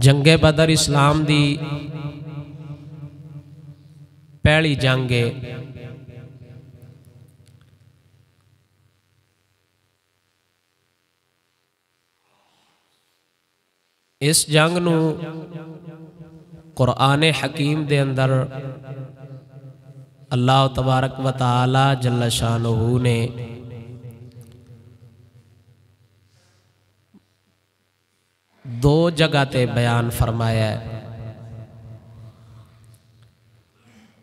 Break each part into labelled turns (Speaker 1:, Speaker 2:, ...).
Speaker 1: جنگ بدر اسلام دی پہلی جنگ ہے۔ اس جنگ نو قرآن حکیم دے اندر اللہ تبارک و تعالی جل شانہ نے دو جگہ تے بیان فرمایا ہے۔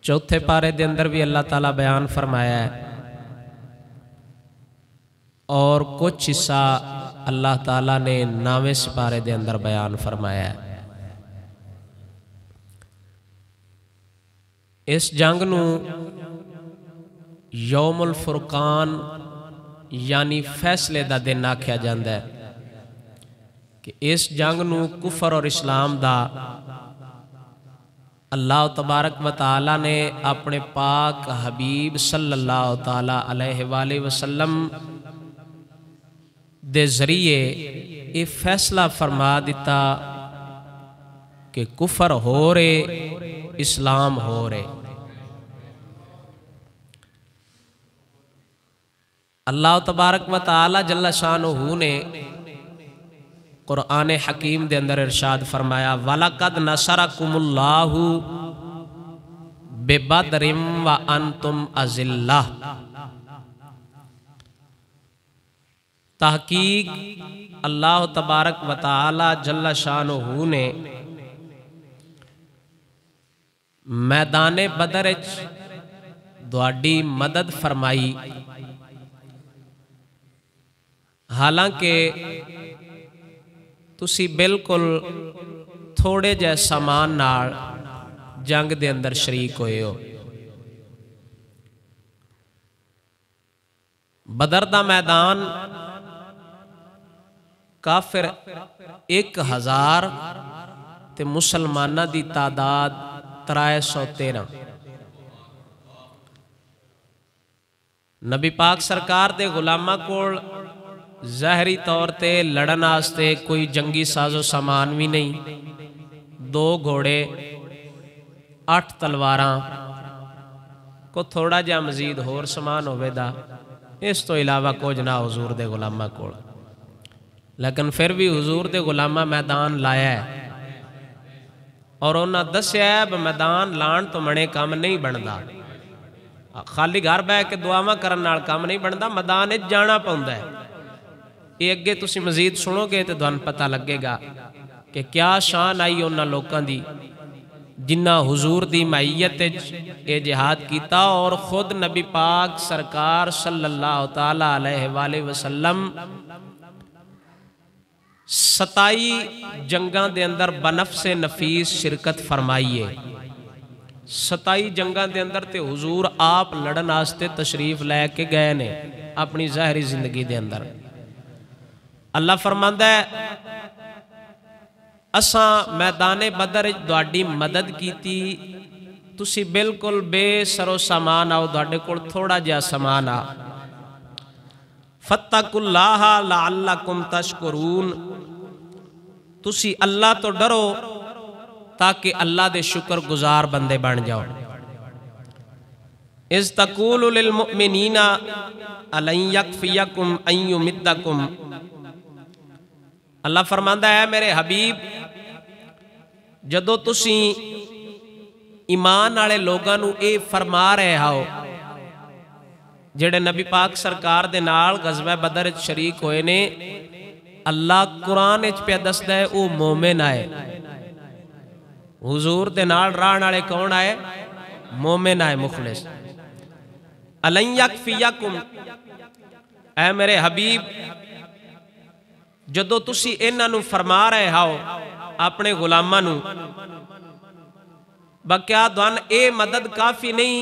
Speaker 1: چوتھے پارے دے اندر بھی اللہ تعالیٰ بیان فرمایا ہے، اور کچھ حصہ اللہ تعالیٰ نے 9ویں سپارے دے اندر بیان فرمایا ہے۔ اس جنگ نو یوم الفرقان یعنی فیصلے دا دن آکھیا جاندا ہے کہ اس جنگ نو کفر اور اسلام دا اللہ تبارک و تعالی نے اپنے پاک حبیب صلی اللہ تعالی علیہ وآلہ وسلم دے ذریعے یہ فیصلہ فرما دیتا کہ کفر ہو رہے اسلام ہو رہے۔ اللہ تبارک و تعالی جل شانہ نے قرآن حکیم دے اندر ارشاد فرمایا وَلَقَدْ نَصَرَكُمُ اللَّهُ بِبَدْرٍ وَأَنْتُمْ أَذِلَّةٌ۔ تحقیق اللہ تبارک و تعالی جل شانہ نے میدان بدر دوڑی مدد فرمائی، حالانکہ تسی بالکل تھوڑے جے سامان نال جنگ دے اندر شریک ہوئے ہو۔ بدر دا میدان کافر 1000 تے مسلمانہ دی تعداد 313۔ نبی پاک سرکار دے غلامہ کول ظاہری طور تے لڑن آستے کوئی جنگی ساز و سامان بھی نہیں، 2 گھوڑے 8 تلواراں کو تھوڑا جا مزید ہور سامان ہوئے دا، اس تو علاوہ کچھ نہ حضور دے غلامہ کول، لیکن پھر بھی حضور دے غلامہ میدان لایا ہے، اور انہاں دسیا ہے میدان لان تو منے کام نہیں بندا، خالی گھر بے کے دعاواں کرن نال کام نہیں بندا، میدان جانا پوندا ہے۔ یہ اگے تسی مزید سنو گے تو دھن پتہ لگے گا کہ کیا شان آئی انہاں لوکاں دی جنہ حضور دی معیت اے جہاد کیتا، اور خود نبی پاک سرکار صلی اللہ تعالی علیہ وآلہ وسلم 27 جنگاں دے اندر بنفس نفیس شرکت فرمائیے۔ 27 جنگاں دے اندر تے حضور آپ لڑن آستے تشریف لے کے گئے نے اپنی ظاہری زندگی دے اندر۔ اللہ فرماندا ہے اساں میدان بدر دوڑی مدد کیتی، تسی بالکل بے سرو سامان آؤ، دوڑے کول تھوڑا جا سامان آ۔ فَاتَّقُوا اللَّهَ لَعَلَّكُمْ تَشْكُرُونَ، تسی اللہ تو ڈرو تاکہ اللہ دے شکر گزار بندے بن جاؤ۔ اِذْ تَقُولُ لِلْمُؤْمِنِينَ أَلَنْ يَكْفِيَكُمْ أَنْ يُمِدَّكُمْ، اللہ فرماندا ہے میرے حبیب جدو تسی ایمان والے لوگاں نو اے فرما رہے ہو جڑے نبی پاک سرکار دے نال غزوہ بدر شریک ہوئے نے، اللہ قرآن پہ دسدا ہے او مومن آئے، حضور دے نال راہ والے کون آئے؟ مومن آئے مخلص۔ أَلَنْ يَكْفِيَكُمْ، اے میرے حبیب جدو تسی انہاں نو فرما رہے ہو اپنے غلاماں نو، بکیا دوان اے مدد کافی نہیں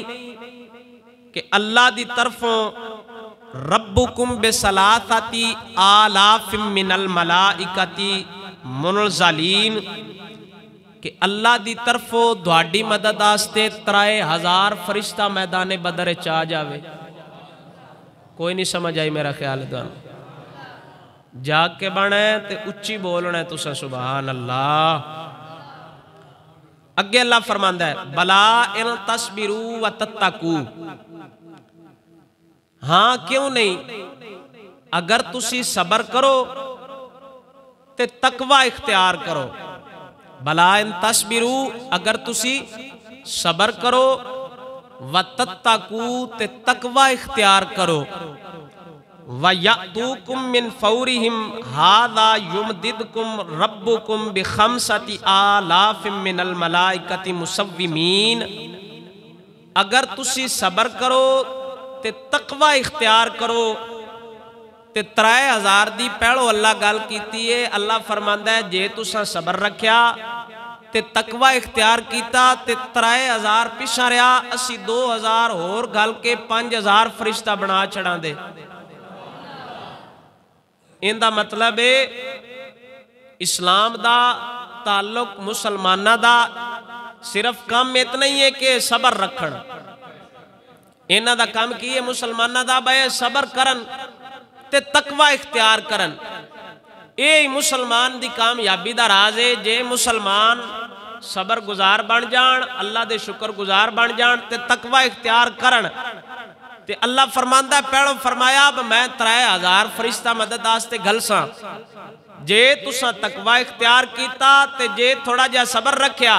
Speaker 1: کہ اللہ دی طرفوں ربکم بثلاثۃ آلاف من الملائکۃ منزلین، کہ اللہ دی طرفوں دوڑی مدد آستے 3000 فرشتہ میدان بدر چاہ جاوے۔ کوئی نہیں سمجھ آئی میرا خیال ہے دوان، جاگ کے بنا ہے تے اچھی بولنا ہے تسا سبحان اللہ۔ اگے اللہ فرماندا ہے بلا ان تصبروا وتتقوا، ہاں کیوں نہیں، اگر تسی صبر کرو تے تقوی اختیار کرو. بلا ان تصبروا، اگر تسی صبر کرو، وتتقوا تے تقوی اختیار کرو، وَيَأْتُوكُم مِّن فَوْرِهِمْ هَذَا يُمْدِدْكُمْ رَبُّكُمْ بِخَمْسَةِ آلَافٍ مِّنَ الْمَلَائِكَةِ مُسَوِّمِينَ، اگر تسی صبر کرو تے تقوی اختیار کرو تے 3000 دی پہلو اللہ گل کیتی ہے. اللہ فرماندا ہے جے تساں صبر رکھیا تے تقوی اختیار کیتا تے 3000 پیچھے رہیا، اسی 2000 ہور گل کے 5000 فرشتہ بنا چھڑاں دے. ان دا مطلب ہے اسلام دا تعلق مسلمانہ دا صرف کام اتنا ہی ہے کہ صبر رکھن. انہاں دا کام کی ہے مسلمانہ دا بھائی صبر کرن تے تقوی اختیار کرن. اے مسلمان دی کامیابی دا راز ہے. جے مسلمان صبر گزار بن جان، اللہ دے شکر گزار بن جان تے تقوی اختیار کرن تے اللہ فرماندا ہے پہلو فرمایا میں 3000 فرشتہ مدد آستے گھلساں. جے تساں تقوی اختیار کیتا تے جے تھوڑا جا صبر رکھیا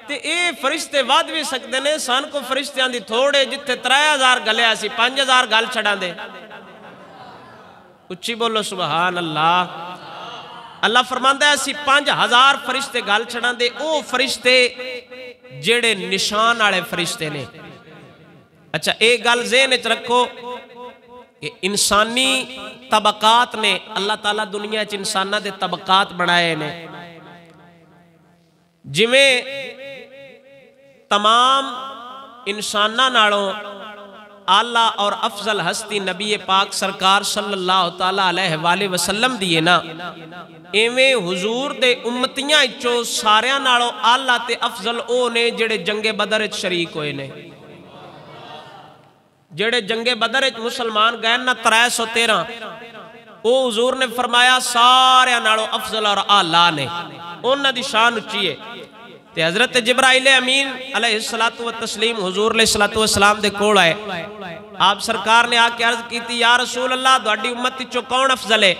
Speaker 1: تے اے فرشتے واد بھی سکتے نے. سان کو فرشتیاں دی تھوڑے جتھے 3000 گلیا سی 5000 گل چھڑاں دے. اچھی بولو سبحان اللہ. اللہ فرماندا ہے اسی 5000 فرشتے گل چھڑاں دے. او فرشتے جڑے نشان والے فرشتے نے. اچھا ایک گل ذہن وچ رکھو کہ انسانی طبقات نے اللہ تعالیٰ دنیا چ انساناں دے طبقات بنائے نے. جویں تمام انساناں نالوں اعلیٰ اور افضل ہستی نبی پاک سرکار صلی اللہ تعالیٰ علیہ وآلہ وسلم دیئے نا، ایویں حضور دے امتیاں چو ساریاں نالوں اعلیٰ تے افضل او نے جڑے جنگ بدر وچ شریک ہوئے نے. جڑے جنگ بدر وچ مسلمان گئے نا 313، او حضور نے فرمایا سارے نالوں افضل اور اعلیٰ نے، انہاں دی شان اچھی ہے. تے حضرت جبرائیل امین علیہ السلام حضور علیہ السلام دے کول آئے. آپ سرکار نے آکے عرض کی تھی یا رسول اللہ دوڑی امت چو کون افضل ہے؟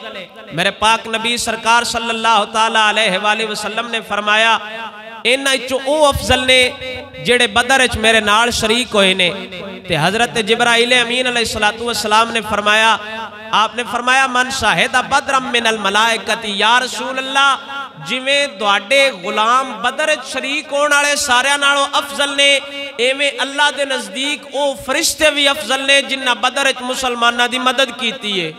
Speaker 1: میرے پاک نبی سرکار صلی اللہ تعالیٰ علیہ وآلہ وسلم نے فرمایا انہاں چو او افضل نے جڑے بدر وچ میرے نال شریک ہوئے نے. تے حضرت جبرائیل امین علیہ السلام نے فرمایا، آپ نے فرمایا من شاہد بدرم من الملائکتی، یا رسول اللہ جویں دوڑے غلام بدر وچ شریک ہونے والے سارے نالوں افضل نے، ایویں اللہ دے نزدیک او فرشتے بھی افضل نے جنہاں بدر وچ مسلماناں دی مدد کیتی ہے.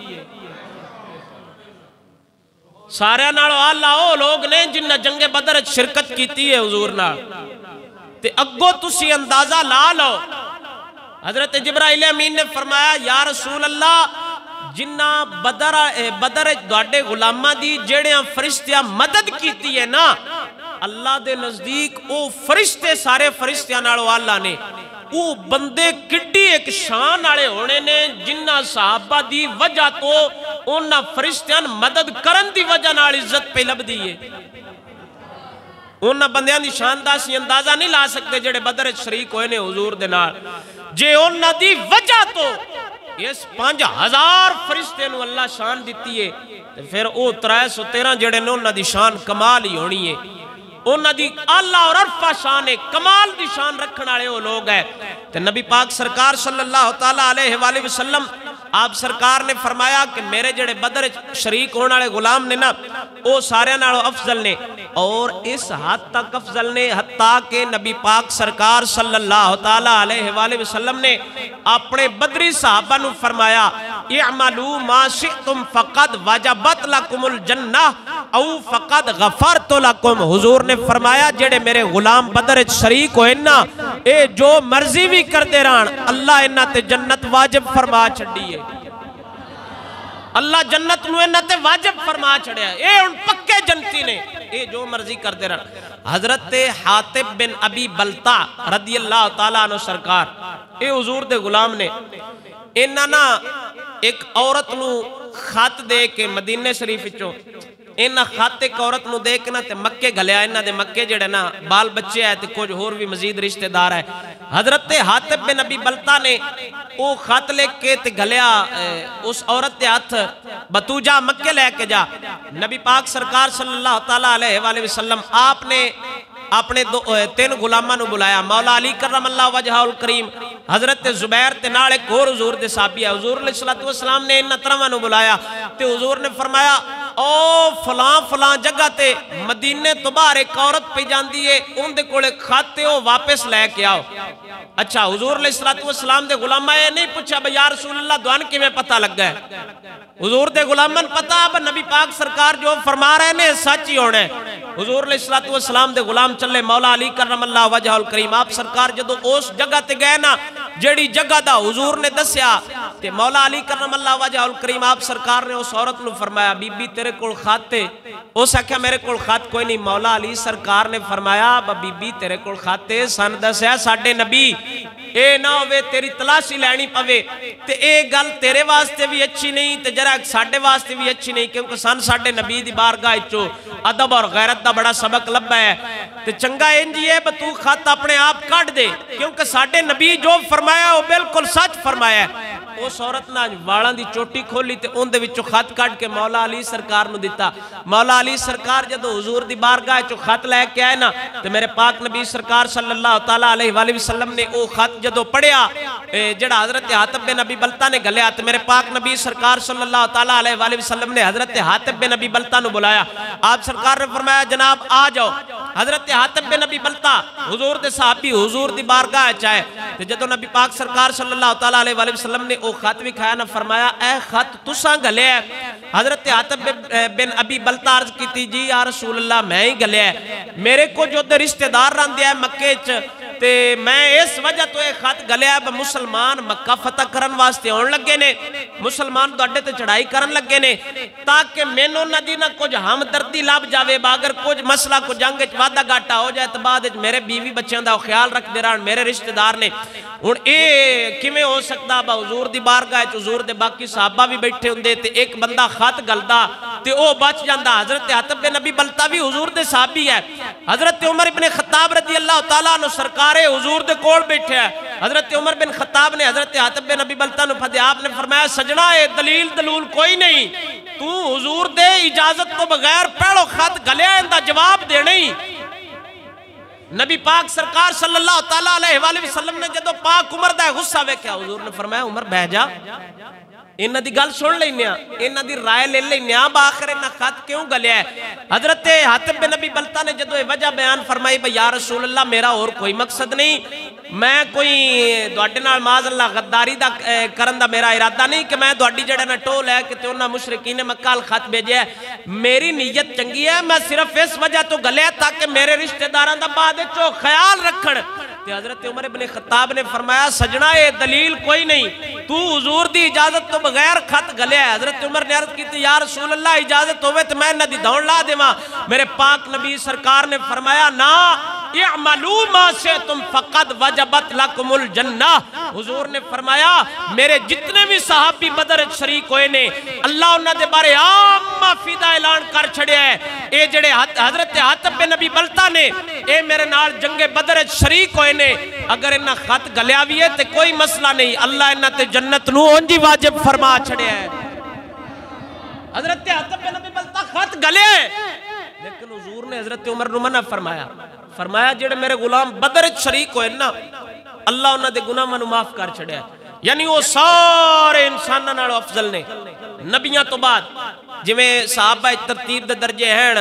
Speaker 1: سارے نالوں اعلیٰ او لوگ نے جنہاں جنگ بدر وچ شرکت کیتی ہے حضور نال. تے اگوں تسی اندازہ لا لو. حضرت جبرائیل امین نے فرمایا یا رسول اللہ جنہ بدر دوڑے غلامہ دی جڑیاں فرشتیاں مدد کیتی ہے نا، اللہ دے نزدیک او فرشتے سارے فرشتیاں نالوں اللہ نے. او بندے کڈی ایک شان آلے ہونے نے جنہ صحابہ دی وجہ تو انہ فرشتیاں مدد کرن دی وجہ نال عزت پہ لب دیئے. انہ بندیاں دی شان دا سی اندازہ نہیں لا سکتے جڑے بدر شریک ہوئے نے حضور دے نال. جے انہ دی وجہ تو اس 5000 فرشتے نو اللہ شان دیتی ہے پھر او 313 جڑے نے انہ دی شان کمال ہی ہونی ہے. انہ دی اللہ اور عرفہ شان ہے، کمال دی شان رکھنا لے وہ لوگ ہے. تے نبی پاک سرکار صلی اللہ تعالیٰ علیہ وآلہ وسلم آپ سرکار نے فرمایا کہ میرے جڑے بدر شریک ہونے والے غلام نے نا او سارے نالوں افضل نے، اور اس حد تک افضل نے حتیٰ کہ نبی پاک سرکار صلی اللہ تعالیٰ علیہ وآلہ وسلم نے اپنے بدری صحابہ نو فرمایا اعملوا ما شئتم فقد وجبت لکم الجنہ او فقد غفرت لکم. حضور نے فرمایا جڑے میرے غلام بدر شریک ہوئے نا اے جو مرضی بھی کر دے رہا اللہ انہاں تے جنت واجب فرما چھڑی ہے. اللہ جنت نو انہاں تے واجب فرما چھڑیا ہے، اے ان پکے جنتی نے، اے جو مرضی کر دے رہا. حضرت حاتب بن ابی بلتا رضی اللہ تعالیٰ عنہ سرکار اے حضور دے غلام نے. انہاں نا ایک عورت نو خط دے کے مدینہ شریف چوں انہاں خط ایک عورت نو دے کے نا تے مکے گلیا انہاں دے مکے جڑے نا بال بچے ہے تے کچھ اور بھی مزید رشتہ دار ہے حضرت حاتب بن ابی بلتا نے او خط لے کے تے گلیا اس عورت دے ہاتھ بتو جا مکے لے کے جا نبی پاک سرکار صلی اللہ تعالیٰ علیہ وآلہ وسلم آپ نے اپنے تین غلاماں نو بلایا مولا علی کرم اللہ وجہہ الکریم حضرت زبیر تے نال ایک اور حضور دے صحابی ہے حضور علیہ السلام نے ان ترواں نو بلایا تے حضور نے فرمایا او فلان جگہ تے مدینے تو باہر ایک عورت پہ جاندی ہے ان دے کولے کھاتے ہو واپس لے کے آؤ اچھا حضور علیہ السلام دے غلامہ یہ نہیں پوچھا بھئی یا رسول اللہ دوان کی میں پتہ لگ گئے حضور دے غلامن پتہ اب نبی پاک سرکار جو فرما رہے نے سچ ہی ہونے حضور علیہ السلام دے غلام چلے مولا علی کرم اللہ وجہ الکریم آپ سرکار جدو اس جگہ تے گئے نا جیڑی جگہ دا حضور نے دسیا تے مولا علی کرم اللہ وجہ الکریم آپ سرکار نے اس عورت نو فرمایا بی بی تیرے کول خط تے اس آکھیا میرے کول خط کوئی نہیں مولا علی سرکار نے فرمایا بی بی تیرے کول خط تے سن دسیا ساڈے نبی اے نہ ہوئے تیری تلاشی لینی پوے تے اے گل تیرے واسطے بھی اچھی نہیں تے جرا ساڈے واسطے بھی اچھی نہیں کیونکہ ساڈے نبی دی بارگاہ وچوں ادب اور غیرت دا بڑا سبق لبا ہے تے چنگا انج ہے تو خط اپنے آپ کٹ دے کیونکہ ساڈے نبی جو فرمایا وہ بالکل سچ فرمایا ہے اس عورت نے والاں دی چوٹی کھولی تے ان دے وچوں خط کٹ کے مولا علی سرکار نو دتا مولا علی سرکار جدو حضور دی بارگاہ وچوں خط لے کے آئے نا تے میرے پاک نبی سرکار صلی اللہ تعالی علیہ وآلہ وسلم نے او خط جدو پڑھیا جڑا حضرت حاتب بن ابی بلتا نے گلیا تے میرے پاک نبی سرکار صلی اللہ تعالی علیہ وآلہ وسلم نے حضرت حاتب بن ابی بلتا نو بلایا آپ سرکار نے فرمایا جناب آ جاؤ حضرت حاتب بن ابی بلتا حضور دے صحابی حضور دی بارگاہ چاہے تے جدو نبی پاک سرکار صلی اللہ تعالی علیہ وآلہ وسلم نے او خط بھی کھایا نہ فرمایا اے خط تساں گلیا ہے حضرت حاتب بن ابی بلتا عرض کی تھی جی یا رسول اللہ میں ہی گلیا ہے میرے کو جو دے رشتہ دار رہن دیا ہے مکے چ تے میں اس وجہ تو ایک خط گلیا ہے مسلمان مکہ فتح کرن واسطے ہون لگے نے مسلمان دوڑے تے چڑھائی کرن لگے نے تاکہ مینوں نہ دی نہ کچھ ہمدردی لب جاوے اگر کچھ مسئلہ کو جنگ وچ وعدہ گھاٹا ہو جائے تے بعد وچ میرے بیوی بچیاں دا خیال رکھ دے رہن میرے رشتہ دار نے ہن اے کیویں ہو سکدا با حضور دی بارگاہ وچ حضور دے باقی صحابہ بھی بیٹھے ہوندے تے ایک بندہ خط گلدا تے او بچ جاندا حضرت حاتب بن ابی بلتا بھی حضور دے صحابی ہے حضرت عمر ابن خطاب رضی اللہ تعالیٰ عنہ سرکار حضور دے کول بیٹھے ہیں حضرت عمر بن خطاب نے حضرت حاتب بن ابی بلتا نو پھدے آپ نے فرمایا سجنا اے دلیل دلول کوئی نہیں تو حضور دے اجازت تو بغیر پہلو خط گلیا اندہ جواب دے نہیں نبی پاک سرکار صلی اللہ تعالیٰ علیہ وآلہ وسلم نے جدو پاک عمر دا غصہ ویکھیا حضور نے فرمایا عمر بہ جا انہ دی گل سن لینیا انہ دی رائے لے لینیا باخر انہ خط کیوں گلیا ہے حضرت حاتب بن ابی بلتا نے جدو وجہ بیان فرمائی بھئی یا رسول اللہ میرا اور کوئی مقصد نہیں میں کوئی دوڑے نال معاذ اللہ غداری دا کرن دا میرا ارادہ نہیں کہ میں دوڑی جڑے نہ ٹول ہے کہ انہاں مشرکین مکہ خط بھیجے ہے میری نیت چنگی ہے میں صرف اس وجہ تو گلیا تاکہ میرے رشتہ داران دا بعد چو خیال رکھن تے حضرت عمر ابن خطاب نے فرمایا سجنا اے دلیل کوئی نہیں تو حضور دی اجازت تو بغیر خط گلیا ہے حضرت عمر نے عرض کی تھی یا رسول اللہ اجازت ہوئے تو میں نہ دی دوڑ لا دے ماں میرے پاک نبی سرکار نے فرمایا نا اعملوا ما شئتم فقد وجبت لکم الجنہ حضور نے فرمایا میرے جتنے بھی صحابی بدر شریک ہوئے نے اللہ انہاں دے بارے عام معافیدہ اعلان کر چھڑے ہیں اے جڑے حضرت حاتب بن ابی بلتا نے اے میرے نال جنگ بدر شریک ہوئے نے اگر انہاں خط گلیا بھی ہے تے کوئی مسئلہ نہیں اللہ انہاں تے جنت نو انجی واجب فرما چھڑے ہیں حضرت حاتب بن ابی بلتا خط گلے لیکن حضور نے حضرت عمر نو منع فرمایا جڑے میرے غلام بدر شریک ہوئے نا اللہ انہاں دے گناہ منو معاف کر چھڑے ہیں یعنی وہ سارے انساناں نالوں افضل نے نبیاں تو بعد جویں صحابہ ترتیب دے درجے ہیں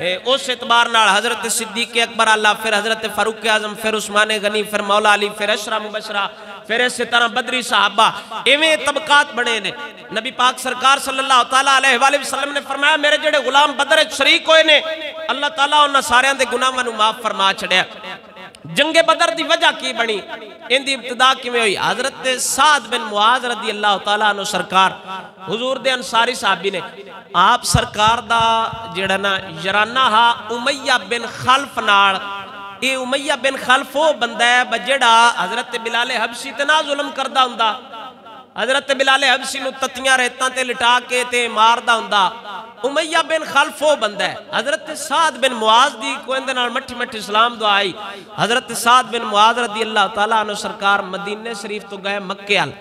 Speaker 1: اس اعتبار نال حضرت صدیق اکبر اللہ پھر حضرت فاروق اعظم پھر عثمان غنی پھر مولا علی پھر عشرہ مبشرہ پھر اسی طرح بدری صحابہ ایویں طبقات بڑے نے نبی پاک سرکار صلی اللہ تعالیٰ علیہ وآلہ وسلم نے فرمایا میرے جڑے غلام بدر شریک ہوئے نے اللہ تعالیٰ انہاں سارے دے گناہاں نو معاف فرما چھڑیا جنگ بدر دی وجہ کی بنی ان دی ابتدا کی میں ہوئی حضرت سعد بن معاذ رضی اللہ تعالیٰ عنہ سرکار حضور دے انصاری صحابی نے آپ سرکار دا جڑا نا یرانہ ہا امیہ بن خلف نال اے امیہ بن خلف وہ بندہ ہے بجڑا حضرت بلال حبشی تے نہ ظلم کردہ ہوندا حضرت بلال حبشی نو تتیاں رہتاں تے لٹا کے تے مار دا ہوندا امیہ بن خلف وہ بندہ ہے حضرت سعد بن معاذ دی کوئی اندے نال مٹھی مٹھی اسلام دعا آئی. حضرت سعد بن معاذ رضی اللہ تعالیٰ عنہ سرکار مدینہ شریف تو گئے مکے آل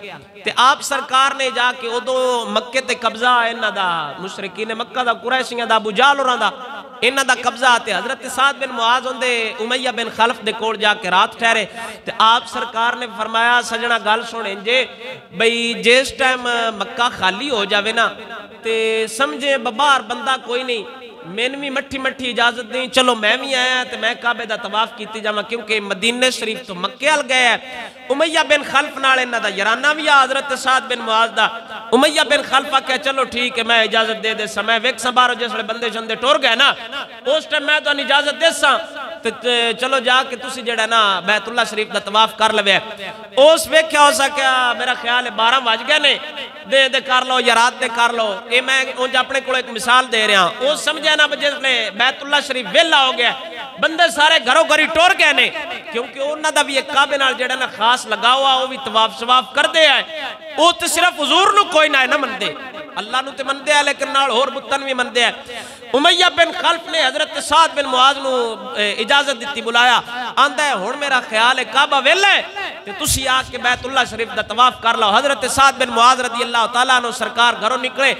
Speaker 1: تے آپ سرکار نے جا کے ادو مکے تے قبضہ انہ دا مشرکین مکہ دا قریشیاں دا ابو جہل ہوراں دا انہ دا قبضہ آتے. حضرت سعد بن معاذ ہوندے امیہ بن خلف دے کول جا کے رات ٹھہرے تے آپ سرکار نے فرمایا سجنہ گل سنے جے بھئی جس ٹائم مکہ خالی ہو جاوے نا تے سمجھے ببار بندہ کوئی نہیں میں بھی مٹھی مٹھی اجازت دیں چلو میں بھی آیا تے میں کعبے دا طواف کیتی جاواں کیونکہ مدینہ شریف تو مکے ال گئے ہے. امیہ بن خلف نال انہاں دا یارانہ بھی حضرت سعد بن معاذ دا. امیہ بن خلف کہا چلو ٹھیک ہے میں اجازت دے سا میں ویک سا بارو جس بندے شندے ٹور گئے نا اس ٹائم میں تو اجازت دے سا چلو جا کے تسی جڑا نا بیت اللہ شریف دا طواف کر لوے. اس ویکھیا ہو سکیا میرا خیال ہے 12 بج گئے نے دے کر لو یا رات دے کر لو. اے میں اونج اپنے کو ایک مثال دے رہا ہوں. اس سمجھے نا جس نے بیت اللہ شریف ویلا ہو گیا بندے سارے گھروں گھری ٹور گئے نے کیونکہ انہاں دا بھی ایک کعبے نال جڑا نا خاص لگا ہوا وہ بھی طواف شواف کر دے آئے. وہ تو صرف حضور نو کوئی نہ من دے اللہ نو تے من دے لیکن نال اور بتن بھی من دے. امیہ بن خلف نے حضرت سعد بن معاذ نو اجازت دیتی بلایا آندا ہے ہن میرا خیال ہے کعبہ ویلا ہے تے تسی آ کے بیت اللہ شریف دا طواف کر لو. حضرت سعد بن معاذ رضی اللہ تعالیٰ عنہ سرکار گھروں نکلے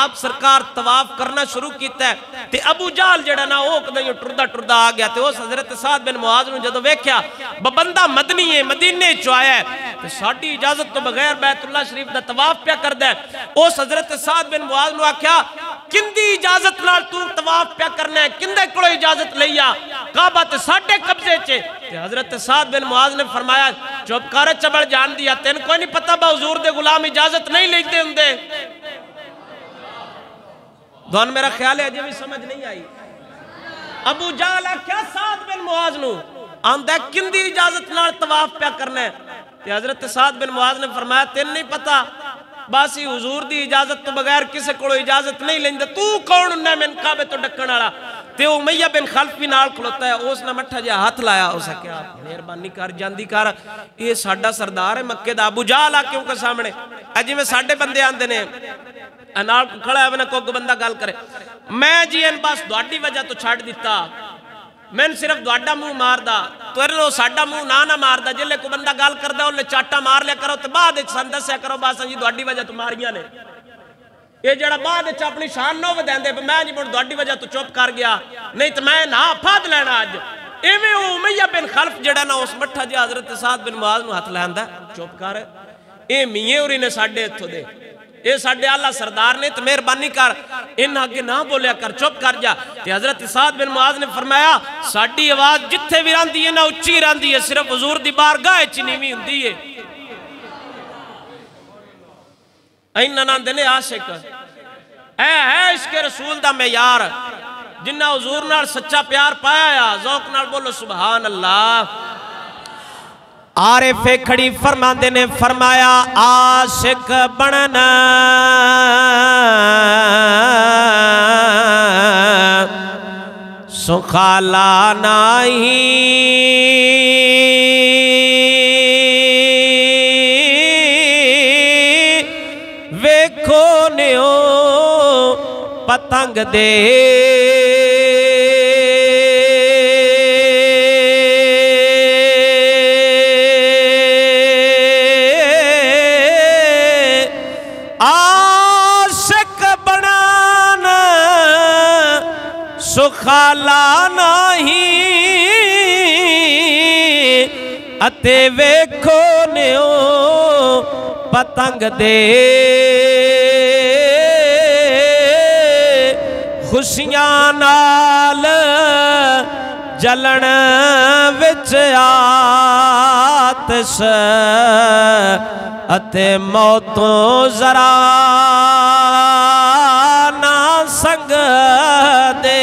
Speaker 1: آپ سرکار طواف کرنا شروع کیتا ہے تے ابو جہل جڑا نا او کدی ٹردا ٹردا آ گیا تے اس حضرت سعد بن معاذ نو جدوں ویکھیا بندہ مدنی ہے مدینے چ آیا ہے تے ساڈی اجازت تو بغیر بیت اللہ شریف دا طواف پیا کردا ہے. اس حضرت سعد بن معاذ نو آکھیا کندی اجازت نال تو طواف پیا کرنا ہے کندے کولو اجازت لیا کعبہ تے ساڈے قبضے چ. تے حضرت سعد بن معاذ نے فرمایا چپ کر چبڑ جان دیا تین کوئی نہیں پتہ با حضور دے غلام اجازت نہیں لیتے ہوندے. دون میرا خیال ہے اجے بھی سمجھ نہیں آئی. ابو جہل کیا سعد بن معاذ نو آندا کندی اجازت نال طواف پیا کرنا ہے. تے حضرت سعد بن معاذ نے فرمایا تین نہیں پتہ باسی حضور دی اجازت تو بغیر کسے کولو اجازت نہیں لیندے تو کون نے من کعبے تو ڈکن والا. تے امیہ بن خلف بھی نال کھلوتا ہے اس نے مٹھا جہا ہاتھ لایا اس نے کہا مہربانی کر جاندی کر یہ ساڈا سردار ہے مکے دا. ابو جہل آ کیوں کہ سامنے اجی میں ساڈے بندے آندے نے انال کھڑا ہے کوئی بندہ گل کرے میں جی ان بس تہاڈی وجہ تو چھڈ دیتا میں صرف تہاڈا منہ ماردا تیرے ساڈا منہ نہ ماردا جلے کوئی بندہ گل کردا اونوں چاٹا مار لیا کرو تے بعد وچ سن دسیا کرو بس جی تہاڈی وجہ تو ماریاں نے یہ جڑا بعد وچ اپنی شان نہ ودیندے میں جی تہاڈی وجہ تو چپ کر گیا نہیں تے میں نہ پھاد لینا اج. ایویں امیہ بن خلف جڑا نا اس مٹھا جی حضرت سعد بن معاذ نو ہاتھ لیندا چپ کر اے میاں ہوری نے ساڈے ایتھوں دے اے ساڈے اعلیٰ سردار نے تو مہربانی کر ان آگے نہ بولیا کر چپ کر جا. تے حضرت سعد بن معاذ نے فرمایا ساڈی آواز جتھے بھی راندی ہے نہ اچھی راندی ہے صرف حضور دی بارگاہ وچ نیویں ہوندی ہے. ایناں ناں دے نے عاشق اے ہے عشق رسول دا معیار جنہ حضور نال سچا پیار پایا یا ذوق نال بولو سبحان اللہ. عارف کھڑی فرماندے نے فرمایا عاشق بننا سخالا نہیں ویکھو نیو پتنگ دے سخالا نہیں اتے ویکھو نیو پتنگ دے خوشیاں نال جلن وچ آتش اتے موتوں ذرا نہ سنگ دے.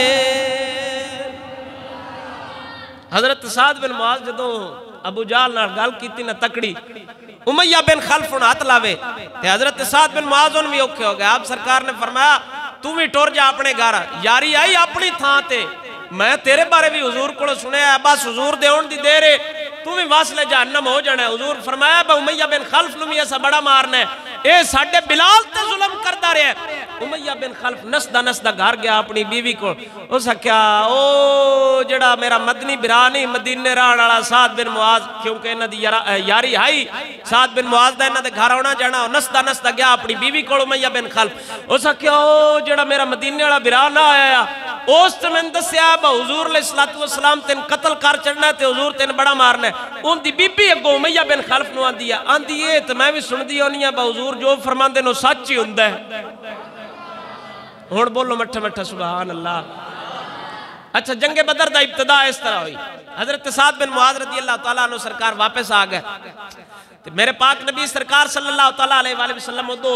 Speaker 1: حضرت سعد بن معاذ جدوں ابو جہل نال گل کیتی نہ تکڑی امیہ بن خلف نوں ہاتھ لاوے تے حضرت سعد بن معاذ ان بھی اوکھے ہو گئے. آپ سرکار نے فرمایا تو بھی ٹور جا اپنے گھر یاری آئی اپنی تھاں تے میں تیرے بارے بھی حضور کو سنیا ہے بس حضور دے ہون دی دیر ہے تو بھی واصل جہنم ہو جانا ہے. حضور فرمایا با امیہ بن خلف نوں بھی ایسا بڑا مارنا ہے اے ساڈے بلال تے ظلم کردا رہیا ہے امیہ بن خلف نسدہ گھر گیا اپنی بیوی کو اس کیا او جڑا میرا مدنی برانی مدینے رہن والا سعد بن معاذ کیونکہ انہاں دی یاری ہائی سعد بن معاذ دا انہاں دے گھر آنا جانا نسدہ گیا اپنی بیوی کو امیہ بن خلف اس کیا او جڑا میرا مدینے والا برانہ آیا اس تے میں دسیا با حضور علیہ السلام تین قتل کر چڑھنا ہے تے حضور تین بڑا مارنا ہے ان دی بی بی اگو امیہ بن خلف نو آندی ہے تو میں بھی سن دی ہونی ہے با حضور جو فرمان دے نو سچ ہی ہوندہ ہے ہون بولو مٹھا مٹھا سبحان اللہ اچھا جنگ بدر دا ابتدا اس طرح ہوئی حضرت سعد بن معاذ رضی اللہ تعالیٰ عنہ سرکار واپس آ گئے میرے پاک نبی سرکار صلی اللہ تعالیٰ علیہ وسلم دو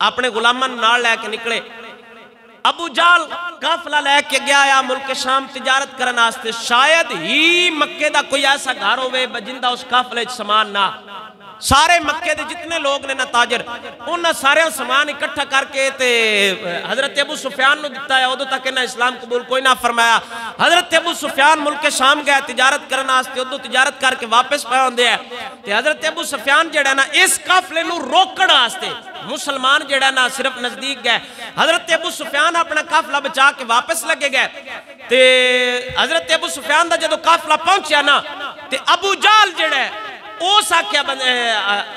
Speaker 1: اپنے غلامن نال لے کے نکلے ابو جال قافلہ لے کے گیا یا ملک شام تجارت کرن آستے شاید ہی مکہ دا کوئی ایسا گھر ہوئے بجندہ اس قافلے سامان نہ سارے مکہ دے جتنے لوگ نے نہ تاجر انہاں سارے سامان اکٹھا کر کے تے حضرت ابو سفیان نو دیتا ہے ادھو تک انہاں اسلام قبول کوئی نہ فرمایا حضرت ابو سفیان ملک شام گیا تجارت کرن آستے ادھو تجارت کر کے واپس پہ ہوندے ہیں تے حضرت ابو سفیان جڑا نا اس قافلے نو روکڑ آستے مسلمان جڑا نا صرف نزدیک گئے حضرت ابو سفیان اپنا قافلہ بچا کے واپس لگے گئے تے حضرت ابو سفیان دا جدو قافلہ پہنچیا نا تے ابو جال جڑا ہے او ساکیا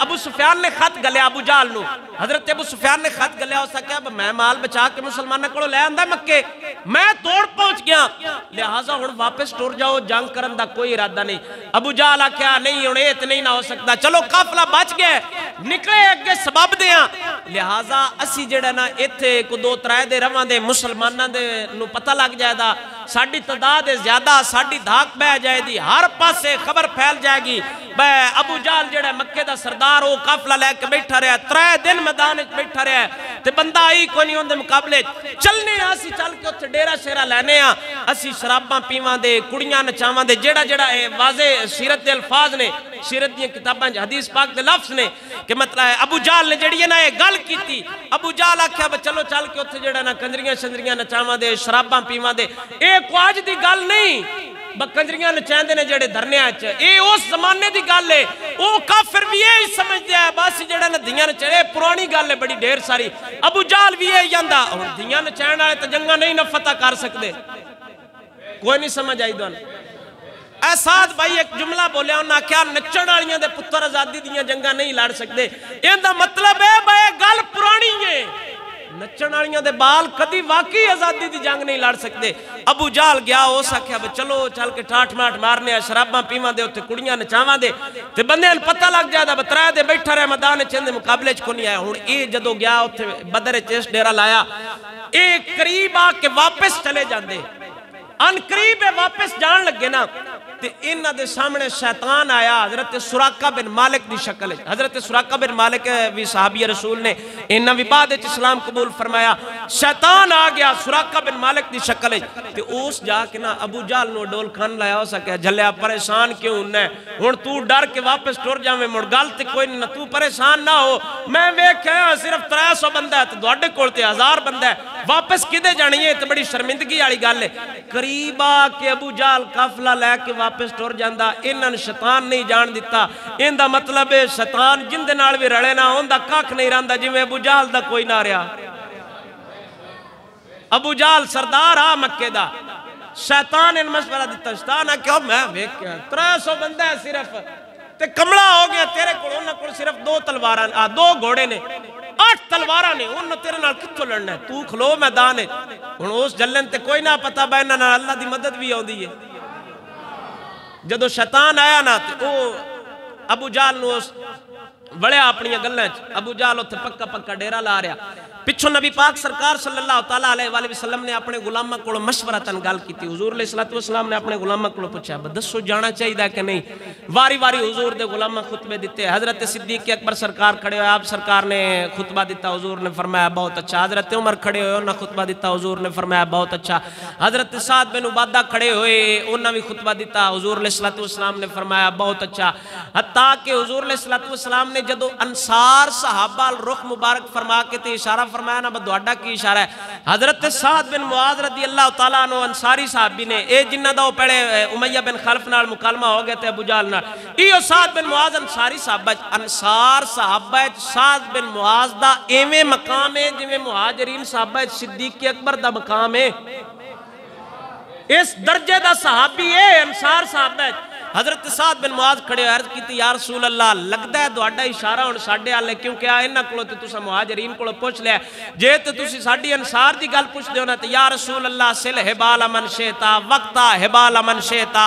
Speaker 1: ابو سفیان نے خط گلیا ابو جال نو حضرت ابو سفیان نے خط گلیا او ساکیا میں مال بچا کے مسلمان نے کڑو لے آندہ مکے میں توڑ پہنچ گیا لہٰذا ہون واپس ٹور جاؤ جنگ کرن دا کوئی ارادہ نہیں ابو جال آکیا نہیں ہونے اتنے نہ ہو سکتا چلو قافلہ بچ گئے نکلے اگے سبب دیاں لہٰذا اسی جڑا نا ایتھے کو دو ترائے دے روان دے مسلمانہ دے نو پتہ لگ جائے دا ساڑھی تعداد زیادہ ساڑھی دھاک بہ جائے دی ہر پاسے خبر پھیل جائے گی ابو جال جڑا مکہ دا سردار ہو قافلہ لے کے بیٹھا رہا ہے 3 دن میدان بیٹھا رہا ہے تے بندہ آئی کوئی نہیں ہوندے مقابلے چلنے اسی چل کے اتھے ڈیرہ شیرہ لینے ہاں اسی شراباں پیوان دے کڑیاں نچاوان دے جڑا واضح سیرت دے الفاظ نے سیرت دیاں کتاباں حدیث پاک دے لفظ نے کہ مطلب ہے ابو جال نے جڑی نا یہ گل کیتی ابو جال آکھیا چلو چل کے اتھے جڑا نا کنجریاں شندریاں نچاوان دے شراباں پیوان دے ایک آج دی گل نہیں کنجریاں نچائندے نے جڑے دھرنے آج اے اس زمانے دی گل ہے او کافر بھی یہی سمجھ دیا ہے باسی جڑے نے دھیاں نچائے پرانی گل ہے بڑی ڈھیر ساری ابو جال بھی یہی جاندہ دھیاں نچائن آئے تو جنگاں نہیں نہ فتح کر سکتے کوئی نہیں سمجھ آئی دوان اے ساتھ بھائی ایک جملہ بولے انہاں کیا نچڑ آلیاں دے پتر آزادی دیاں جنگاں نہیں لڑ سکتے ان دا مطلب ہے بھائی گل پرانی ہے نچن والیاں دے بال کدی واقعی آزادی دی جنگ نہیں لڑ سکتے ابو جال گیا ہو سکیا چلو چل کے ٹاٹ ماٹ مارنے شراباں پیواں دے اتنے کڑیاں نچاواں دے تے بندے پتہ لگ جائے دا بترایا دے بیٹھا رہے میدان چند مقابلے کو نہیں آیا ہوں اے جدو گیا اتنے بدر چیس ڈیرہ لایا اے قریب آ کے واپس چلے جاندے ان قریب واپس جان لگے نا تے انہاں دے سامنے شیطان آیا حضرت سراقہ بن مالک دی شکل ہے حضرت سراقہ بن مالک بھی صحابی رسول نے انہاں بھی بعد اسلام قبول فرمایا شیطان آ گیا سراقہ بن مالک دی شکل ہے تے اس جا کے نا ابو جال نو ڈول کھان لایا ہو سکے جھلیا پریشان کیوں انہیں ہن تو ڈر کے واپس ٹور جاویں مڑ گل تے کوئی نہیں تو پریشان نہ ہو میں ویکھیا صرف 300 بندہ ہے تے تواڈے کول تے 1000 بندہ ہے واپس کدے جانی ہے تے بڑی شرمندگی والی گل ہے قریب آ کے ابو جال قافلہ لے کے واپس ٹور جاندہ انہاں شیطان نہیں جان دیتا ان دا مطلب ہے شیطان جن دے نال بھی رلے نہ ہوندا کاکھ نہیں رہندا جویں ابو جال دا کوئی نہ رہیا ابو جال سردار آ مکے دا شیطان ان مشورہ دیتا شیطان کیوں میں ویکھیا 300 بندہ ہے صرف تے کملا ہو گیا تیرے کول انہاں کول صرف 2 تلواراں 2 گھوڑے نے 8 تلواراں نے انہاں تیرے نال کتھوں لڑنا ہے تو کھلو میدان ہے ہن اس جلن تے کوئی نہ پتہ بیناں نال اللہ دی مدد بھی ہوندی ہے جدو شیطان آیا نا او ابو جال نو بڑے اپنی گلیں ابو جال اتھے پکا پکا ڈیرہ لا رہا پچھو نبی پاک سرکار صلی اللہ تعالیٰ علیہ وآلہ وسلم نے اپنے غلامہ کو مشورتاً گل کی تھی حضور علیہ السلام نے اپنے غلامہ کو پوچھا دسو جانا چاہیے دا کہ نہیں واری واری حضور دے غلامہ خطبے دیتے حضرت صدیق اکبر سرکار کھڑے ہوئے آپ سرکار نے خطبہ دیتا حضور نے فرمایا بہت اچھا حضرت عمر کھڑے ہوئے انہوں نے خطبہ دیتا حضور نے فرمایا بہت اچھا حضرت سعد بن عبادہ کھڑے ہوئے انہوں نے بھی خطبہ دیتا حضور علیہ السلام نے فرمایا بہت اچھا حتیٰ کہ حضور علیہ السلام نے جدو انصار صحابہ رخ مبارک فرما کے تے اشارہ فرمایا نا بدواڈا کی اشارہ ہے. حضرت سعد بن معاذ رضی اللہ تعالیٰ عنہ انصاری صحابی نے اے جنہ دا وہ پڑے امیہ بن خلف نال مکالمہ ہو گئے تھے ابو جہل نال. ایو سعد بن معاذ انصاری صحابہ انصار صحابہ سعد بن معاذ دا ایویں مقام ہے جویں مہاجرین صحابہ صدیق اکبر دا مقام ہے. اس درجے دا صحابی ہے انصار صحابہ. حضرت سعد بن معاذ کھڑے عرض کیتی یا رسول اللہ لگدا ہے تہاڈا اشارہ ہن ساڈے والے کیونکہ انہاں کولوں تے تساں مہاجرین کولوں پوچھ لیا جے تے تسی ساڈی انصار دی گل پوچھ دیو نا تے یا رسول اللہ سل حبال من شئتا وقتا حبال من شئتا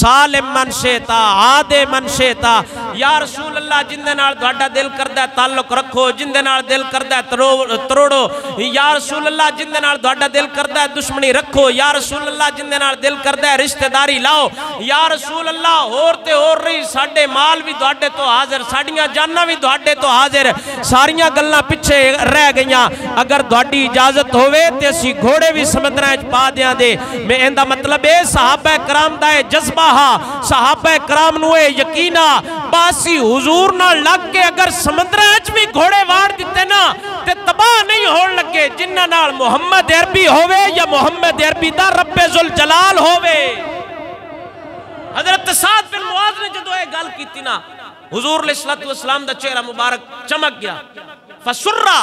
Speaker 1: سالم من شئتا عاد من شئتا. یا رسول اللہ جن دے نال تہاڈا دل کردا ہے تعلق رکھو, جن دے نال دل کردا ہے تروڑو. یا رسول اللہ جن دے نال تہاڈا دل کردا ہے دشمنی رکھو. یا رسول اللہ جن دے نال دل کردا ہے رشتہ داری لاؤ. یا رسول اللہ ہوتے ہو رہی ساڑھے مال بھی دوڑے تو حاضر, ساڑھیاں جاننا بھی دوڑے تو حاضر, ساریاں گلنا پچھے رہ گئیاں. اگر دوڑی اجازت ہوئے تے اسی گھوڑے بھی سمندرہ پا دیاں دے. میں اندہ مطلب ہے صحابہ کرام دائے جذبہ ہا, صحابہ کرام نوے یقینہ باسی حضور نہ لگ کے اگر سمندرہ بھی گھوڑے وار دیتے نا تے تباہ نہیں ہون لگے جنہ نال محمد عربی ہوئے یا محمد عربی دا رب ذوالجلال ہوئے. حضرت سعد بن معاذ نے جدو ایک گل کی نا حضور علیہ السلام دا چہرہ مبارک چمک گیا. فسرہ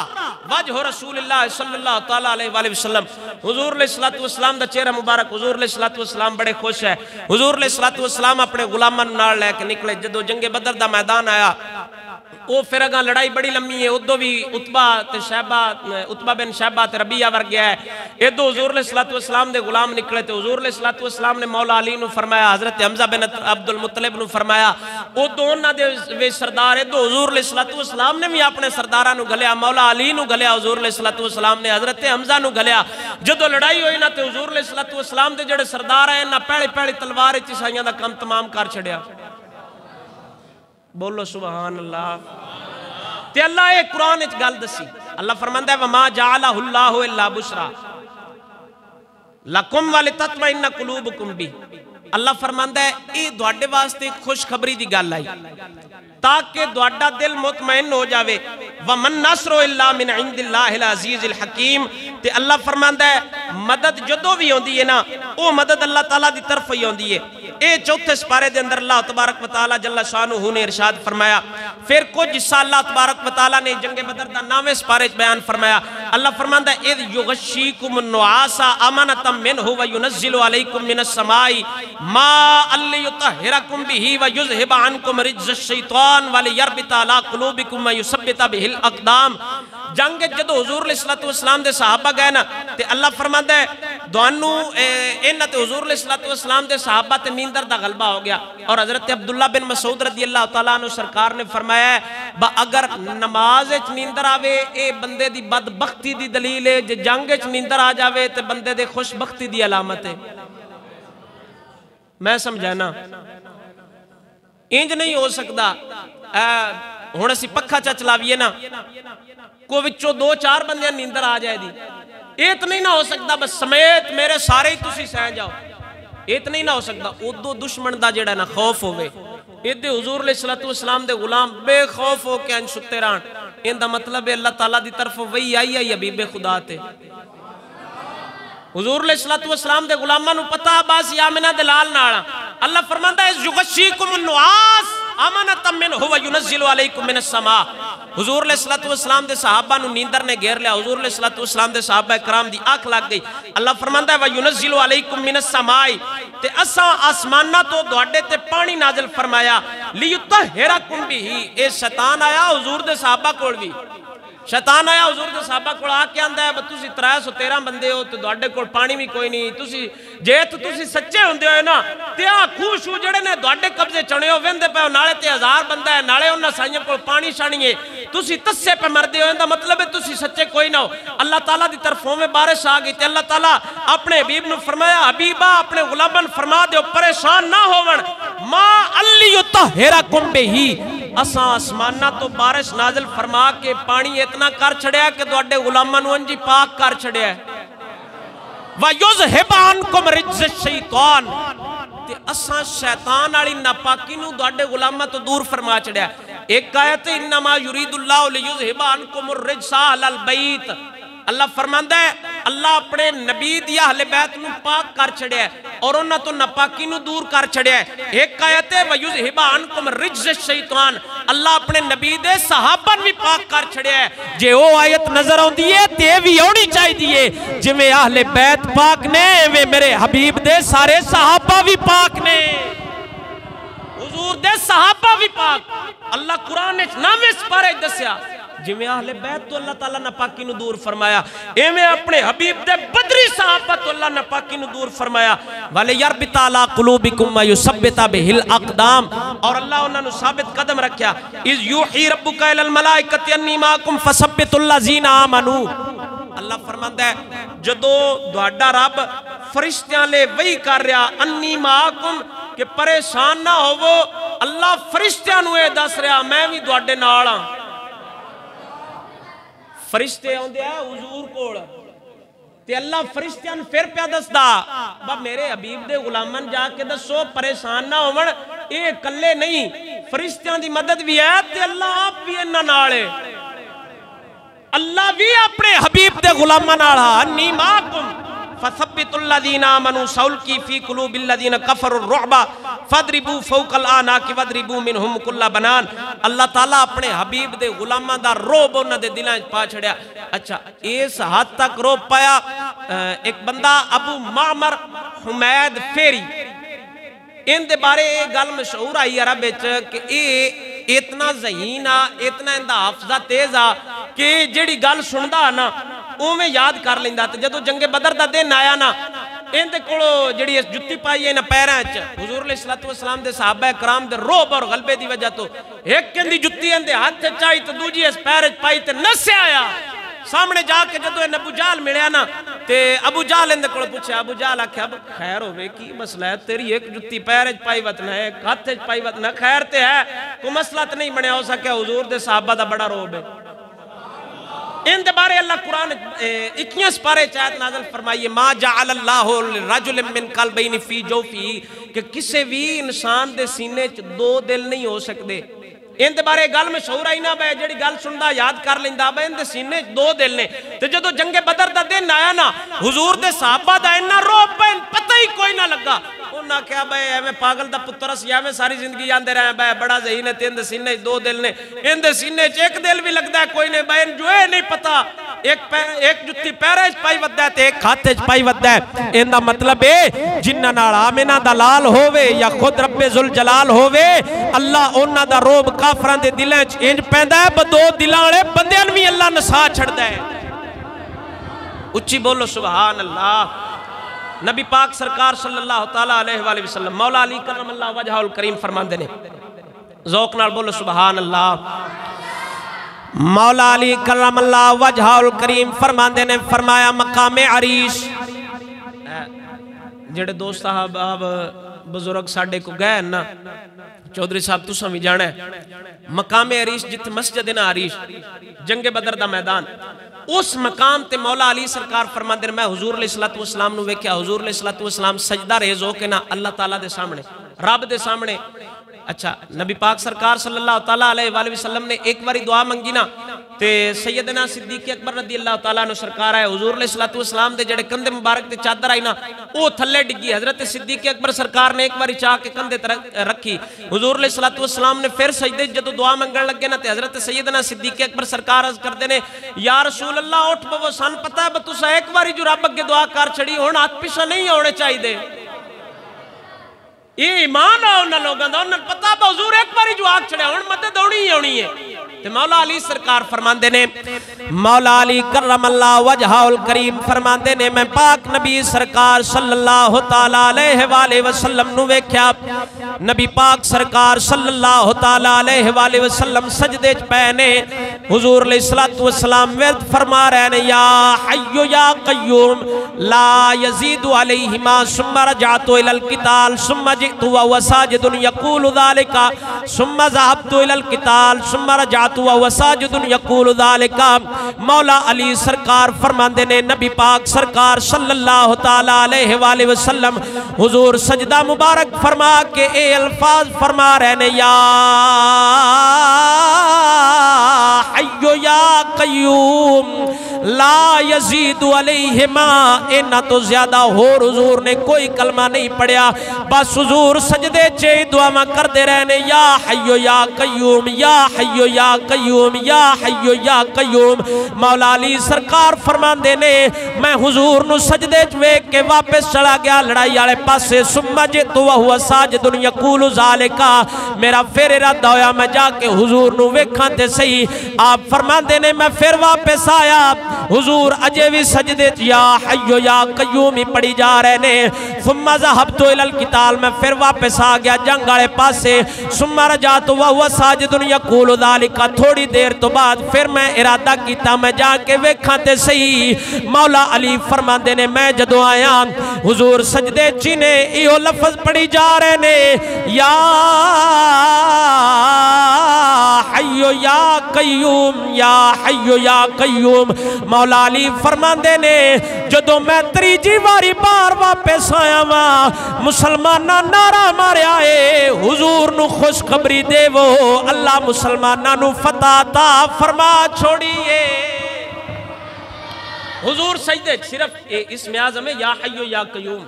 Speaker 1: وجہ رسول اللہ صلی اللہ علیہ وآلہ وسلم. حضور علیہ السلام دا چہرہ مبارک, حضور علیہ السلام بڑے خوش ہے. حضور علیہ السلام اپنے غلامن نال لے کے نکلے. جدو جنگ بدر دا میدان آیا وہ پھر اگاں لڑائی بڑی لمبی ہے. ادو بھی عتبہ بن شیبہ تے ربیعہ ور گیا ہے. ادو حضور علیہ السلام دے غلام نکلے تے حضور علیہ السلام نے مولا علی نو فرمایا, حضرت حمزہ بن عبد المطلب نو فرمایا. او دونوں دے سردار ادو حضور علیہ السلام نے بھی اپنے سرداراں نو گھلیا, مولا علی نو گھلیا, حضور علیہ السلام نے حضرت حمزہ نو گھلیا. جدو لڑائی ہوئی نا تے حضور علیہ السلام دے جڑے سردار ہیں نا پہلی تلوار وچ عیسائیاں دا کام تمام کر چھڑیا. بولو سبحان اللہ. تے اللہ ایک قرآن اچ گل دسی. اللہ فرماندا ہے وما جعلہ اللہ الا بشرا لکم ولتطمئن قلوبکم بھی. اللہ فرماندا ہے اے تواڈے واسطے خوشخبری دی گل آئی تاکہ تواڈا دل مطمئن ہو جاوے. ومن نصر الا من عند اللہ العزیز الحکیم. تے اللہ فرماندا ہے مدد جدو بھی ہوندی ہے نا او مدد اللہ تعالیٰ دی طرف ہی ہوندی ہے. اے چوتھے سپارے دے اندر اللہ تبارک و تعالیٰ جل شانہ نے ارشاد فرمایا. پھر کچھ حصہ اللہ تبارک و تعالیٰ نے جنگ بدر دا 9ویں سپارے بیان فرمایا. اللہ فرماندا ہے اذ یغشیکم النعاس امنۃ منہ وینزل علیکم من السماء ماء لیطہرکم بہ ویذھب عنکم رجز الشیطان ولیربط علی قلوبکم ویثبت بہ الاقدام. جنگ جدو حضور علیہ السلام دے صحابہ گئے نا تے اللہ فرماندا ہے دوانو انہاں تے حضور علیہ السلام دے صحابہ تے نیندر دا غلبہ ہو گیا. اور حضرت عبداللہ بن مسعود رضی اللہ تعالیٰ عنہ سرکار نے فرمایا ہے اگر نماز وچ نیندر آوے اے بندے دی بدبختی دی دلیل ہے, جے جنگ وچ نیندر آ جاوے تے بندے دے خوش بختی دی علامت ہے. میں سمجھا نا انج نہیں ہو سکتا ہن اسی پکھا چا چلاویے نا کو وچوں 2-4 بندیاں نیندر آ جائے دی. یہ تو نہیں نہ ہو سکتا بس سمیت میرے سارے ہی تسی سہ جاؤ. یہ تو نہیں نہ ہو سکتا. ادو دشمن دا جڑا نا خوف ہوئے ادھے حضور علیہ السلام دے غلام بے خوف ہو کے انج ستے رہن. ان دا مطلب ہے اللہ تعالیٰ دی طرف وہی آئی حبیب خدا تے. حضور علیہ السلام دے غلاماں نو پتہ باس یامنہ دلال نالا. اللہ فرماندا ہے یغشیکم النعاس امنۃ منہ وینزل علیکم من السماء. حضور علیہ السلام دے صحابہ نو نیندر نے گھیر لیا. حضور علیہ السلام دے صحابہ کرام دی آنکھ لگ گئی. اللہ فرماندا ہے وینزل علیکم من السماء تے اساں آسماناں تو تواڈے تے پانی نازل فرمایا لیطہرکم بہ. اے شیطان آیا حضور دے صحابہ کول بھی شیطان آیا حضور دے صحابہ کو آ کے آندا ہے تسی 313 بندے ہو تے تواڈے کول پانی بھی کوئی نہیں. تسی جے تسی سچے ہوندے ہو نا تے آ خوشو جڑے نے تواڈے قبضے چنے ہو ویندے پے نالے تے 1000 بندہ ہے نالے انہاں سائیاں کول پانی شانی ہے تسی تسے پہ مردے ہو. ایندا مطلب ہے تسی سچے کوئی نہ ہو. اللہ تعالیٰ دی طرفوں میں بارش آ گئی تے اللہ تعالیٰ اپنے حبیب نو فرمایا حبیبا اپنے غلامن فرما دیو پریشان نہ ہون ما الی یطہرکم بہ. اساں آسمانہ تو بارش نازل فرما کے پانی اتنا کر چھڑیا کہ تواڈے غلاماں نو انجی پاک کر چھڑیا ہے. وَيُذْهِبَ عَنْكُمْ رِجْزَ الشَّيْطَانِ. تے اساں شیطان والی ناپاکی نو تواڈے غلاماں تو دور فرما چھڑیا. ایک آیت انما یرید اللہ لیذھب عنکم الرجس اہل البیت. اللہ فرماندا ہے اللہ اپنے نبی دی اہل بیت نو پاک کر چھڑیا ہے اور انہاں تو ناپاکی نو دور کر چھڑیا ہے۔ ایک آیت ہے وَيُذْهِبَ عَنْكُمْ رِجْزَ الشَّيْطَانِ، اللہ اپنے نبی دے صحابہ بھی پاک کر چھڑیا ہے۔ جے او آیت نظر آندی ہے تے بھی ہونی چاہیے جے میں اہل بیت پاک نے وہ میرے حبیب دے سارے صحابہ بھی پاک نے، حضور دے صحابہ بھی پاک۔ اللہ قرآن نے نامے سپارے دسیا جی میں اہل بیت تو اللہ تعالیٰ نے پاکی نو دور فرمایا، ایویں اپنے حبیب دے بدری صحابہ تو اللہ نے پاکی نو دور فرمایا۔ وَلِيَرْبِطَ عَلَىٰ قُلُوبِكُمْ وَيُثَبِّتَ بِهِ الْأَقْدَامَ، اور اللہ انہوں نے ثابت قدم رکھیا۔ اِذْ يُوحِي رَبُّكَ إِلَى الْمَلَائِكَةِ أَنِّي مَعَكُمْ فَثَبِّتُوا الَّذِينَ آمَنُوا، اللہ فرماندا ہے جدو دہاڈا رب فرشتیاں لے وحی کر رہا انی معاکم کہ پریشان نہ ہوو، اللہ فرشتیاں نو اے دس رہا میں بھی تہاڈے نال ہاں۔ فرشتے ہوندے ہیں حضور کول تے اللہ فرشتیاں پھر پیا دسدا با میرے حبیب دے غلامن جا کے دسو پریشان نہ ہون، اے کلے نہیں، فرشتیاں دی مدد بھی ہے تے اللہ آپ بھی انہاں نال ہے۔ اللہ بھی اپنے حبیب دے غلاماں نال انی معکم فثبتوا الذین آمنوا سألقی فی قلوب الذین کفروا الرعب فاضربوا فوق الاعناق واضربوا منهم کل بنان۔ اللہ تعالیٰ اپنے حبیب دے غلاماں دا روب انہاں دے دلاں وچ پا چھڑیا۔ اچھا اس حد تک روب پایا ایک بندہ ابو معمر حمید فیری، ان دے بارے گل مشہور آئی عرب وچ کہ اے اتنا ذہین آ، اتنا اندہ حافظہ تیز آ کہ جڑی گل سندا نا او میں یاد کر لیندا۔ تے جدوں جنگ بدر دا دن آیا نا ان دے کولو جڑی اس جُتی پائی ہے نا پیراں وچ حضور علیہ الصلوۃ والسلام دے صحابہ کرام دے روب اور غلبے دی وجہ تو ایک کندی جُتی ان دے ہاتھ وچ آئی تے دوجی اس پیر وچ پائی تے نسیا آیا۔ سامنے جا کے جدوں ابو جہل ملیا نا تے ابو جہل ان دے کول پوچھیا، ابو جہل آکھیا اب خیر ہوے کی مسئلہ ہے، تیری ایک جُتی پیر وچ پائی وت نہ ایک ہاتھ وچ پائی وت نہ، خیر تے ہے کوئی مسئلہ تے نہیں بنیا ہو سکیا، حضور دے صحابہ دا بڑا روب ہے۔ ان دے بارے اللہ قرآن 21 سپارے چاہت نازل فرمائیے ما جعل اللہ لرجل من قلبین فی جوفی کہ کسے بھی انسان دے سینے چ دو دل نہیں ہو سکتے۔ ان دے بارے گل مشہور آئی نا بے جڑی گل سندا یاد کر لیندا بے ان دے سینے چ دو دل نے۔ تے جدوں جنگ بدر دا دن آیا نا حضور دے صحابہ دا انہاں روب پہ پتہ ہی کوئی نہ لگا۔ انہاں کہا بے ایویں پاگل دا پتر اس ایویں ساری زندگی جاندے رہے بے بڑا ذہین ہے تے ان دے سینے چ دو دل نے، ان دے سینے چ ایک دل بھی لگدا ہے کوئی نہیں بے جو ہے نہیں پتہ ایک جُتی پیرے وچ پائی ودا ہے تے ایک ہاتھ وچ پائی ودا ہے۔ ان دا مطلب ہے جنہاں نال آمنہ دا لال ہووے یا خود رب ذوالجلال ہووے اللہ انہاں دا روب کافراں دے دلاں وچ انج پیندا ہے بدو دلاں والے بندیاں وی اللہ نسا چھڑدا ہے۔ اچھی بولو سبحان اللہ۔ نبی پاک سرکار صلی اللہ تعالیٰ علیہ وآلہ وسلم مولا علی کرم اللہ وجہہ الکریم فرماندے نے، ذوق نال بولو سبحان اللہ۔ مولا علی کرم اللہ وجہہ الکریم فرماندے نے فرمایا مقام عریش، جڑے دوست صاحب بزرگ ساڑھے کو گئے نا چودھری صاحب تو سمجھ جانا ہے مقام عریش جت مسجد نا عریش جنگ بدر دا میدان، اس مقام تے مولا علی سرکار فرماندے نے میں حضور علیہ السلام نو ویکھیا، حضور علیہ السلام سجدہ ریز ہو کے نا اللہ تعالیٰ دے سامنے رب دے سامنے۔ اچھا نبی پاک سرکار صلی اللہ تعالیٰ علیہ وآلہ وسلم نے ایک باری دعا منگی نا تے سیدنا صدیق اکبر رضی اللہ تعالیٰ نے سرکار آئے حضور علیہ السلام دے جڑے کندے مبارک تے چادر آئی نا او تھلے ڈگی، حضرت صدیق اکبر سرکار نے ایک باری چاہ کے کندے رکھی، حضور علیہ السلام نے پھر سجدے جدو دعا منگن لگے نا تے حضرت سیدنا صدیق اکبر سرکار عرض کر دینے یا رسول اللہ اٹھ بابا سان پتہ ہے بتوسا ایک باری جو رب اگے دعا کر چھڑی ہون ہاتھ پیچھے نہیں ہونے چاہیے دے، یہ ایمان ہے انہاں لوگاں دا، انہاں پتہ با حضور ایک باری جو آگ چھڑے ہون مدد ہونی ہے۔ تے مولا علی سرکار فرماندے نے، مولا علی کرم اللہ وجہہ الکریم فرماندے نے میں پاک نبی سرکار صلی اللہ تعالیٰ علیہ وآلہ وسلم نو ویکھیا، نبی پاک سرکار صلی اللہ تعالیٰ علیہ وآلہ وسلم سجدے چ پہنے، حضور علیہ السلام ورد فرما رہے ہیں یا حی یا قیوم لا یزید علیہما ثم رجعت الى القتال ثم جئت وهو ساجد یقول ذلك ثم ذهبت الى القتال ثم رجعت وهو ساجد یقول ذلك۔ مولا علی سرکار فرماندے نے نبی پاک سرکار صلی اللہ تعالیٰ علیہ وآلہ وسلم حضور سجدہ مبارک فرما کے اے الفاظ فرما رہے ہیں یا حی یا قیوم لا یزید علیہما، اینا تو زیادہ اور حضور نے کوئی کلمہ نہیں پڑھیا، بس حضور سجدے چے دعا کر دے رہنے، یا حیو یا قیوم، یا حیو یا قیوم، یا حیو یا قیوم۔ مولا علی سرکار فرمان دینے میں حضور نو سجدے چوے کے واپس چلا گیا لڑائی آلے پاسے، سمجھت وہو ساجد یقول ذالکا، میرا پھر ارادہ ہویا میں جا کے حضور نو ویکھاں تے صحیح۔ آپ فرمان دینے میں پھر واپس آیا، حضور اجے بھی سجدے یا حیو یا قیوم ہی پڑی جا رہے نے۔ ثم ذهبت الى القتال، میں پھر واپس آ گیا جنگ والے پاسے، ثم رجعت وهو ساجد یقول ذالک، تھوڑی دیر تو بعد پھر میں ارادہ کیتا میں جا کے ویکھاں تے صحیح۔ مولا علی فرمان دینے میں جدو آیا حضور سجدے چینے ایو لفظ پڑی جا رہے نے، یا حیو یا قیوم، یا حیو یا قیوم۔ مولا علی فرمان دینے جدو میں تریجی واری بار واپس آیا ماں، مسلمانہ نعرہ مارے آئے، حضور نو خوشخبری دے وہ اللہ مسلمانہ نو فتح تا فرما چھوڑیے۔ حضور سجدے صرف اسم اعظم ہے یا حیو یا قیوم،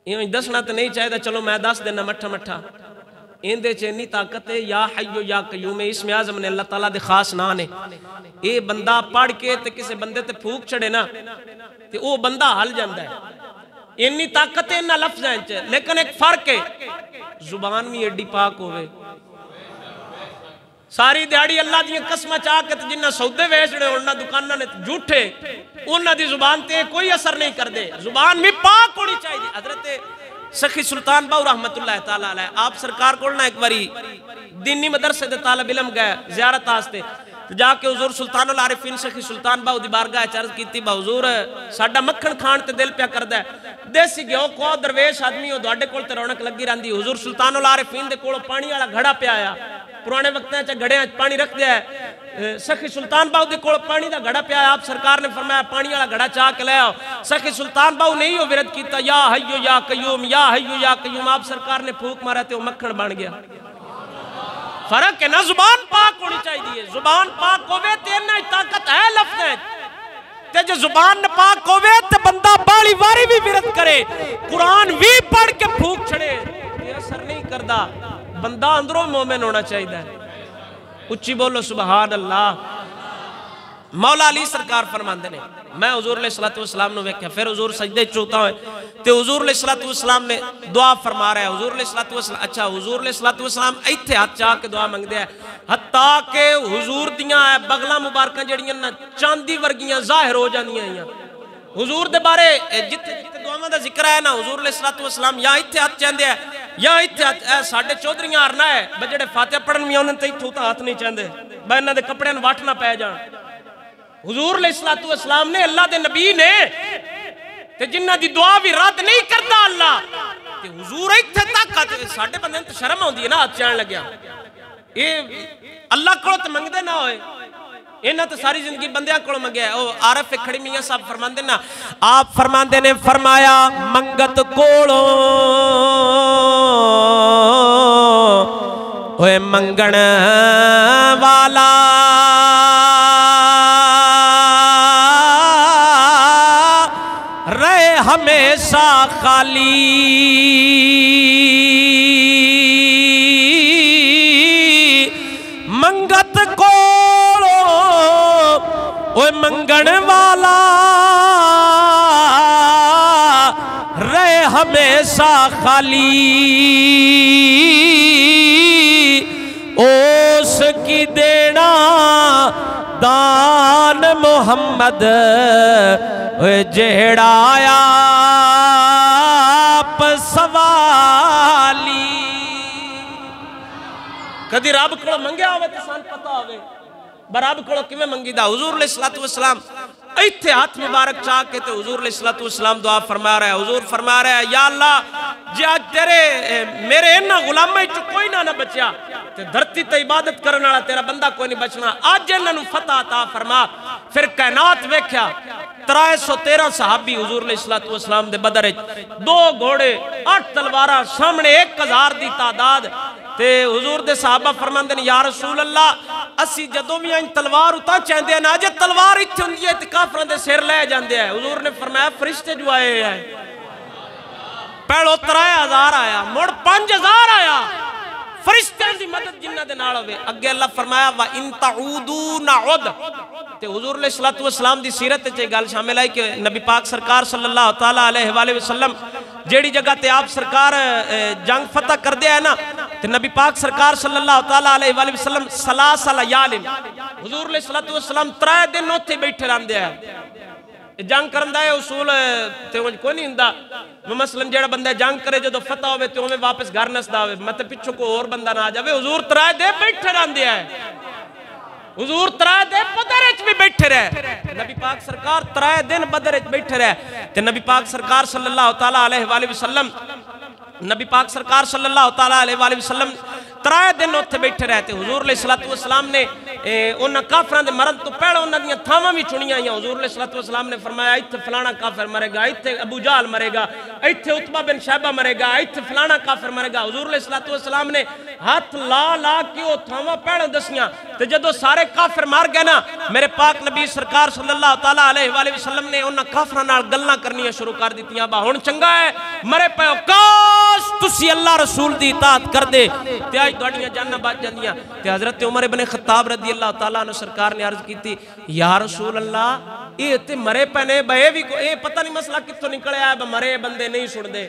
Speaker 1: یہ دسنا تو نہیں چاہیے چلو میں دس دینا مٹھا مٹھا، این دے چینی طاقت ہے یا حیو یا قیوم، اسم اعظم نے اللہ تعالیٰ دے خاص نانے، اے بندہ پڑھ کے تے کسے بندے تے پھوک چھڑے نا تے او بندہ حل جاندہ ہے، انی طاقت ہے انہا لفظ ہیں چھے، لیکن ایک فرق ہے زبان میں ایڈی پاک ہوئے، ساری دیاڑی اللہ دیئے قسمہ چاہ کے جنہ سودے ویچڑے انہا دکانہ نے جھوٹے انہا دی زبان تے کوئی اثر نہیں کر دے، زبان میں پاک ہونی چاہیے۔ حضرت سخی سلطان باؤ رحمت اللہ تعالیٰ علیہ آپ سرکار کولنا ایک باری دینی مدرسے دے طالب علم گئے زیارت آستے، جا کے حضور سلطان العارفین سخی سلطان باؤ دی بارگاہ چرز کیتی با حضور ساڑھا مکھن کھان تے دل پیا کر دے، دیسی گیو کو درویش آدمی ہو دوڑے کول تے رونک لگی راندی، حضور سلطان العارفین دے کولو پانی والا گھڑا پیا آیا، پرانے وقت ہیں چاہ گھڑے ہیں پانی رکھ دیا ہے، سخی سلطان باؤ دے کول پانی دا گھڑا پیا آیا، آپ سرکار نے فرمایا پانی والا گھڑا چاہ کے لے آؤ، سخی سلطان باؤ نہیں ہو ورد کیتا یا حیو یا قیوم، یا حیو یا قیوم، آپ سرکار نے پھوک مارا تے وہ مکھن بن گیا۔ فرق ہے نا، زبان پاک ہونی چاہیے، زبان پاک ہوئے تے انہی طاقت ہے لفظ ہے، تے جو زبان پاک ہوئے تے بندہ بالی واری بھی ورد کرے، قرآن بھی پڑھ کے پھوک چھڑے، یہ اثر نہیں کردہ، بندہ اندروں مومن ہونا چاہیے۔ اچھی بولو سبحان اللہ۔ مولا علی سرکار فرمان دینے میں حضور علیہ السلام نے ویکھیا، پھر حضور سجدے چوتا ہوئے تے حضور علیہ السلام نے دعا فرما رہا ہے، حضور علیہ السلام اچھا حضور علیہ السلام ایتھے ہاتھ چاہ کے دعا منگ دیا ہے، حتیٰ کہ حضور دیاں بغلہ مبارکہ جڑیاں چاندی ورگیاں ظاہر ہو جانیاں ہیں، حضور دے بارے جتے دعاواں دا ذکر ہے نا، حضور علیہ السلام یا ایتھے ہاتھ چاندے ہیں یا ایتھے ہاتھ ساڑھے چودریاں آرنا ہے بجڑے فاتحہ پڑھن میں انہوں نے ایتھے ہاتھ نہیں چاندے بہنہ دے کپڑے واٹنا پہ جان۔ حضور علیہ السلام نے اللہ دے نبی نے تے جنہ دی دعا بھی رد نہیں کرتا اللہ تے حضور ایتھے تک ساڑھے بندے تو شرم ہوندی ہے نا ہاتھ چاہن لگیا، یہ اللہ کرو تے منگ دے نہ ہوئے، انہاں تو ساری زندگی بندیاں کڑو منگیا ہے۔ عارف کھڑی میاں صاحب فرمان دینا، آپ فرمان دینے فرمایا منگت کوڑوں اوے منگن والا رہے ہمیشہ خالی، منگت کوڑوں اوے منگن والا رہے ہمیشہ خالی، اس کی دینا دان محمد جہڑا آپ سوالی۔ کدی رب کو منگیا ہوئے تو سان پتا ہوئے براب کو کیویں منگی دا۔ حضور علیہ السلام ایتھے ہاتھ مبارک چاہ کے تے حضور علیہ السلام دعا فرما رہا ہے، حضور فرما رہا ہے یا اللہ جی آج تیرے میرے انہا غلامہ چو کوئی نہ بچیا تے دھرتی تے عبادت کرنے والا تیرا بندہ کوئی نہیں بچنا، آج انہا نو فتح عطا فرما۔ پھر کائنات ویکھیا 313 صحابی حضور علیہ السلام دے بدر 2 گھوڑے 8 تلوارہ سامنے 1000 دی تعداد تے حضور دے صحابہ فرماندے نے یا رسول اللہ اسی جدوں بھی ان تلوار اتا چاہندے ہیں نا جے تلوار ایتھے ہوندی ہے تے کافراں دے سر لے جاندے ہیں حضور نے فرمایا فرشتے جو آئے ہیں پہلو 3000 آیا مڑ 5000 آیا فرشتیاں دی مدد جنہ دے نال ہوے اگے اللہ فرمایا وا ان تعودوا نعد تے حضور علیہ الصلوۃ والسلام دی سیرت وچ گل شامل ہے کہ نبی پاک سرکار صلی اللہ تعالی علیہ والہ وسلم جیڑی جگہ تے آپ سرکار جنگ فتح کر دیا ہے نا تے نبی پاک سرکار صلی اللہ تعالی علیہ والہ وسلم ثلاث لیال حضور علیہ الصلوۃ والسلام 3 دن اوتھے بیٹھے رہندے ہیں جنگ کرن دا اصول تے کوئی نہیں ہوندا مثلا جیڑا بندہ جنگ کرے جدوں فتح ہوے تے اوویں واپس گھر نسدا ہوے مطلب پچھوں کو اور بندہ نہ آ جاوے حضور 3 دن بیٹھے رہندے ہیں حضور 3 دن بدر وچ بھی بیٹھے رہے نبی پاک سرکار 3 دن بدر وچ بیٹھے رہے تے نبی پاک سرکار صلی اللہ تعالی علیہ والہ وسلم نبی پاک سرکار صلی اللہ تعالی علیہ والہ وسلم 3 دن اوتھے بیٹھے رہتے حضور علیہ الصلوۃ والسلام نے انہاں کافراں دے مرن تو پہلے انہاں دیاں تھاواں وی چنیاں ہیں حضور علیہ الصلوۃ والسلام نے فرمایا ایتھے فلانا کافر مرے گا ایتھے ابو جہل مرے گا ایتھے عتبہ بن شیبہ مرے گا ایتھے فلانا کافر مرے گا حضور علیہ الصلوۃ والسلام نے ہاتھ لا کے او تھاواں پہلے دسیاں تے جدوں سارے کافر مار گئے نا میرے پاک نبی سرکار صلی اللہ تعالی علیہ والہ وسلم نے انہاں کافراں نال گلاں کرنیاں شروع کر دتیاں با ہن چنگا ہے مرے پیو کاش تسی اللہ رسول دی اطاعت کر دے تے اج تہاڈیاں جاناں بچ جاندیاں تے حضرت عمر ابن خطاب رضی اللہ تعالیٰ عنہ سرکار نے عرض کیتی یا رسول اللہ اے تے مرے پنے بے بھی اے پتہ نہیں مسئلہ کتوں نکلیا ہے مرے بندے نہیں سن دے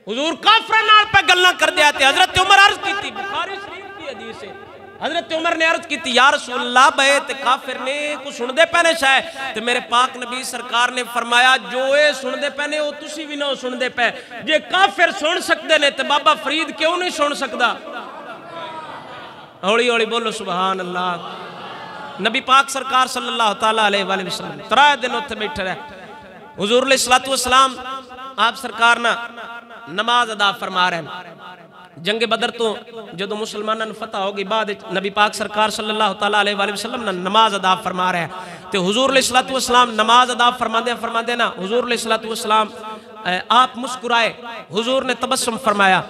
Speaker 1: حضور کافراں نال پہ گلاں کر دیا تے حضرت عمر عرض کیتی بخاری شریف کی حدیث ہے حضرت عمر نے عرض کیتی یا رسول اللہ بے تے کافر نے کو سن دے پنے شاہ تے میرے پاک نبی سرکار نے فرمایا جو اے سن دے پنے او تسی بھی نہ سن دے پے جے کافر سن سکدے نے تے بابا فرید کیوں نہیں سن سکدا ہولی ہولی بولو سبحان اللہ نبی پاک سرکار صلی اللہ تعالی علیہ وآلہ وسلم 3 دن اوتھے بیٹھے رہے حضور علیہ الصلوۃ والسلام آپ سرکار نا نماز ادا فرما رہے ہیں جنگ بدر تو جدو مسلمانوں نے فتح ہوگی بعد نبی پاک سرکار صلی اللہ تعالی علیہ وآلہ وسلم نا نماز ادا فرما رہے ہیں تے حضور علیہ الصلوۃ والسلام نماز ادا فرما دے نا حضور علیہ الصلوۃ والسلام آپ مسکرائے حضور نے تبسم فرمایا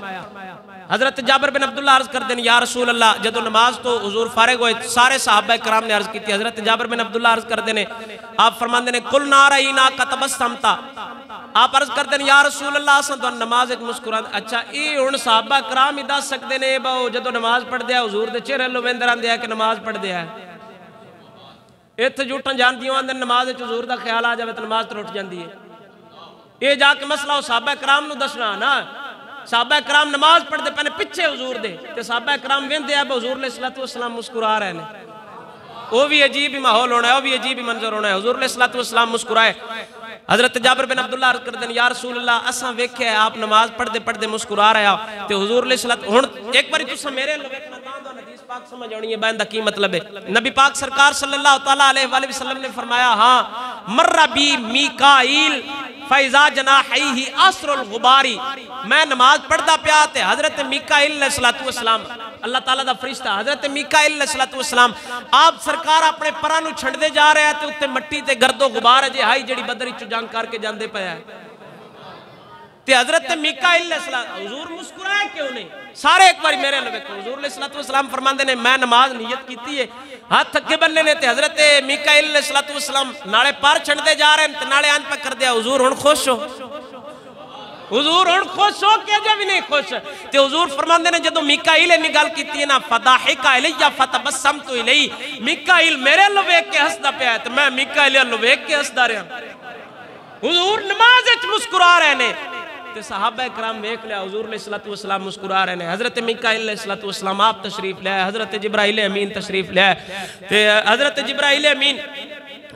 Speaker 1: حضرت جابر بن عبداللہ عرض کر دیں یا رسول اللہ جدو نماز تو حضور فارغ ہوئے سارے صحابہ کرام نے عرض کی تھی حضرت جابر بن عبداللہ عرض کر دیں آپ فرمان دیں کل نارئینا کا تبسمتا آپ عرض کر دیں یا رسول اللہ اساں تو نماز ایک مسکران اچھا ای ہن صحابہ کرام ہی دس سکتے نے باو جدو نماز پڑھ دیا حضور دے چہرے لو ویندران دیا کہ نماز پڑھ دیا ہے ایتھے جھوٹاں جان دیوں آندے نماز وچ حضور دا خیال آ جاوے تے نماز تے اٹھ جاندی ہے اے جا کے مسئلہ صحابہ کرام نو دسنا نا صحابہ کرام نماز پڑھ دے پہنے پچھے حضور دے تے صحابہ کرام ویندے اب حضور علیہ الصلوۃ والسلام مسکرا رہے ہیں وہ بھی عجیب ہی ماحول ہونا ہے وہ بھی عجیب ہی منظر ہونا ہے حضور علیہ الصلوۃ والسلام مسکرائے حضرت جابر بن عبداللہ عرض کر دیں یا رسول اللہ اساں ویکھے آپ نماز پڑھ دے مسکرا رہے ہو تے حضور علیہ الصلوۃ ہن ایک باری تساں میرے لو ویکھنا تاں دو حدیث پاک سمجھ آنی ہے بیان دا کی مطلب ہے نبی پاک سرکار صلی اللہ تعالی علیہ وآلہ وسلم نے فرمایا ہاں مر بی میکائیل فیضا جناحیہ اسر الغباری میں نماز پڑھدا پیا تے حضرت میکائیل علیہ السلام اللہ تعالیٰ دا فرشتہ حضرت میکائیل علیہ السلام آپ سرکار اپنے پرانو چھنڈ دے جا رہے ہیں تے اتے مٹی تے گرد و غبار جے ہائی جڑی بدری چو جنگ کر کے جاندے پیا ہے تے حضرت میکائیل علیہ السلام حضور مسکرائے کیوں نہیں سارے ایک باری میرے لوگ حضور علیہ السلام فرماندے نے میں نماز نیت کیتی ہے ہاتھ تھکے بننے نے تے حضرت میکائیل علیہ السلام نالے پار چھنڈ دے جا رہے ہیں تے نالے آنج پہ کر دیا حضور ہن خوش ہو حضور ہن خوش ہو کیا جا بھی نہیں خوش تے حضور فرماندے نے جدو میکائیل نے گل کیتی ہے نا فضاحک الیہ فتبسمت الیہ میکائیل میرے لو ویکھ کے ہسدا پیا ہے تے میں میکائیل لو ویکھ کے ہسدا رہا حضور نماز وچ مسکرا رہے نے تے صحابہ کرام ویکھ لیا حضور علیہ الصلوۃ والسلام مسکرا رہے نے حضرت میکائیل علیہ الصلوۃ والسلام آپ تشریف لے آئے حضرت جبرائیل امین تشریف لے آئے تے حضرت جبرائیل امین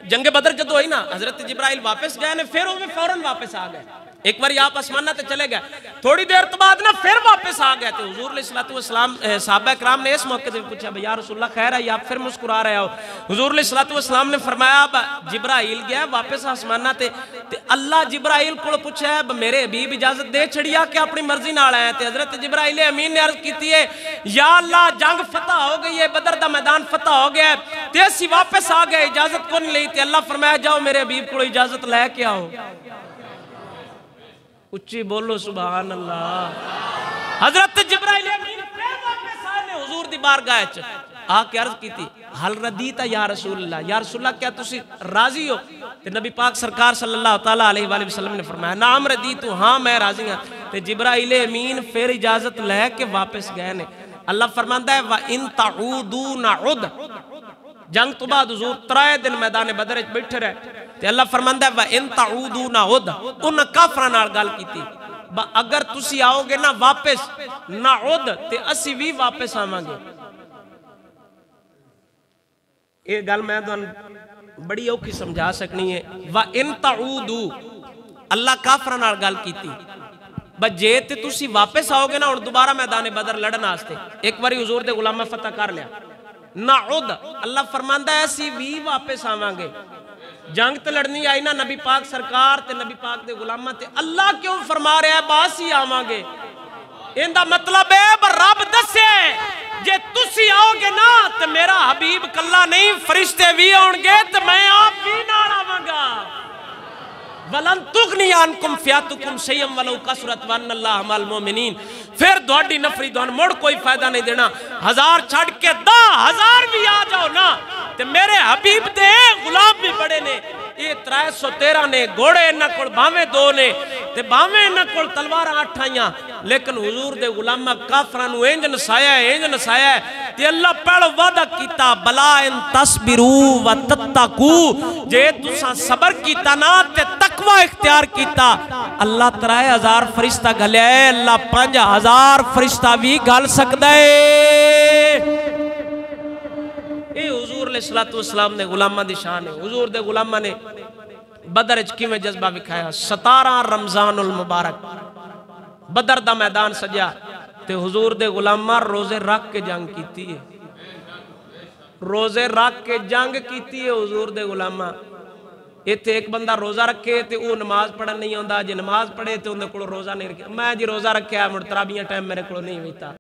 Speaker 1: جنگ بدر جدو ہوئی نا حضرت جبرائیل واپس گئے نے پھر وہ فوراً واپس آ گئے ایک بار آپ آسمانہ تے چلے گئے تھوڑی دیر تو بعد نا پھر واپس آ گئے تے حضور علیہ الصلوۃ والسلام صحابہ کرام نے اس موقع تے پوچھا یا رسول اللہ خیر ہے آپ پھر مسکرا رہے ہو حضور علیہ الصلوۃ والسلام نے فرمایا جبرائیل گیا واپس آسمانہ تے اللہ جبرائیل کو پوچھا ہے میرے حبیب اجازت دے چھڑیا کہ اپنی مرضی نال آئے تے حضرت جبرائیل امین نے عرض کیتی ہے یا اللہ جنگ فتح ہو گئی ہے بدر دا میدان فتح ہو گیا ہے تے اسی واپس آ گئے اجازت کو نہیں لی تے اللہ فرمایا جاؤ میرے حبیب کو اجازت لے کے آؤ اچھی بولو سبحان اللہ حضرت جبرائیل امین پھر حضور دی بارگاہ وچ آ کے عرض کیتی حل ردیتا یا رسول اللہ، یا رسول اللہ کیا تسی راضی ہو؟ تے نبی پاک سرکار صلی اللہ تعالیٰ علیہ وآلہ وسلم نے فرمایا نعم ردیتو، ہاں میں راضی ہوں۔ تے جبرائیل امین پھر اجازت لے کے واپس گئے نے۔ اللہ فرماندا ہے وَإِن تَعُودُوا نَعُدْ، جنگ تو بعد حضور 3 دن میدان بدر وچ بیٹھے رہے تے اللہ فرماندا ہے وَإِن تَعُودُوا نَعُدْ، ان کافراں نال گل کیتی اگر تسی آؤ گے نا واپس نعُدْ تے اسی بھی واپس آواں گے۔ یہ گل میں بڑی اوکھی سمجھا سکنی ہے۔ وَإِن تَعُودُوا، اللہ کافراں نال گل کیتی جے تے تسی واپس آؤ گے نا اور دوبارہ میدان بدر لڑن واسطے، ایک باری حضور دے غلامہ فتح کر لیا نعود، اللہ فرماندا ہے اسی بھی واپس آواں گے۔ جنگ تے لڑنی آئی نا نبی پاک سرکار تے نبی پاک دے غلامہ تے اللہ کیوں فرما رہا ہے باسی آواں گے؟ ان دا مطلب ہے رب دسے جے تسی آؤ گے نا تے میرا حبیب کلا نہیں فرشتے بھی آؤں گے تے میں آپ بھی نال آواں گا۔ وَلَن تُغْنِيَ عَنْكُمْ فِئَتُكُمْ شَيْئًا وَلَوْ كَثُرَتْ وَأَنَّ اللَّهَ مَعَ الْمُؤْمِنِينَ، پھر دوڑی نفری دوان موڑ کوئی فائدہ نہیں دینا، 1000 چھڑ کے 10,000 بھی آ جاؤ نا تے میرے حبیب دے غلام بھی بڑے نے، یہ 313 نے گھوڑے انہاں کول 2 نے تے 2 انہاں کول تلوار 8 آئیاں، لیکن حضور دے غلامہ کافراں نو انج نسایا ہے تے اللہ پہلو وعدہ کیتا بلا ان تصبروا وتتقوا، جے تساں صبر کیتا نا تے تقوی اختیار کیتا اللہ 3000 فرشتہ گھلیا ہے، اللہ 5000 فرشتہ بھی گھل سکدا ہے۔ یہ حضور علیہ السلام نے غلامہ دی شان ہے۔ حضور دے غلامہ نے بدر وچ کیویں جذبہ وکھایا، 17 رمضان المبارک بدر دا میدان سجیا تے حضور دے غلامہ روزے رکھ کے جنگ کیتی ہے، روزے رکھ کے جنگ کیتی ہے حضور دے غلامہ۔ ایتھے ایک بندہ روزہ رکھے تے وہ نماز پڑھن نہیں آندا، جے نماز پڑھے تے اندے کولوں روزہ نہیں رکھے، میں جی روزہ رکھیا مڑ تراویح ٹائم میرے کولوں نہیں ہوتا۔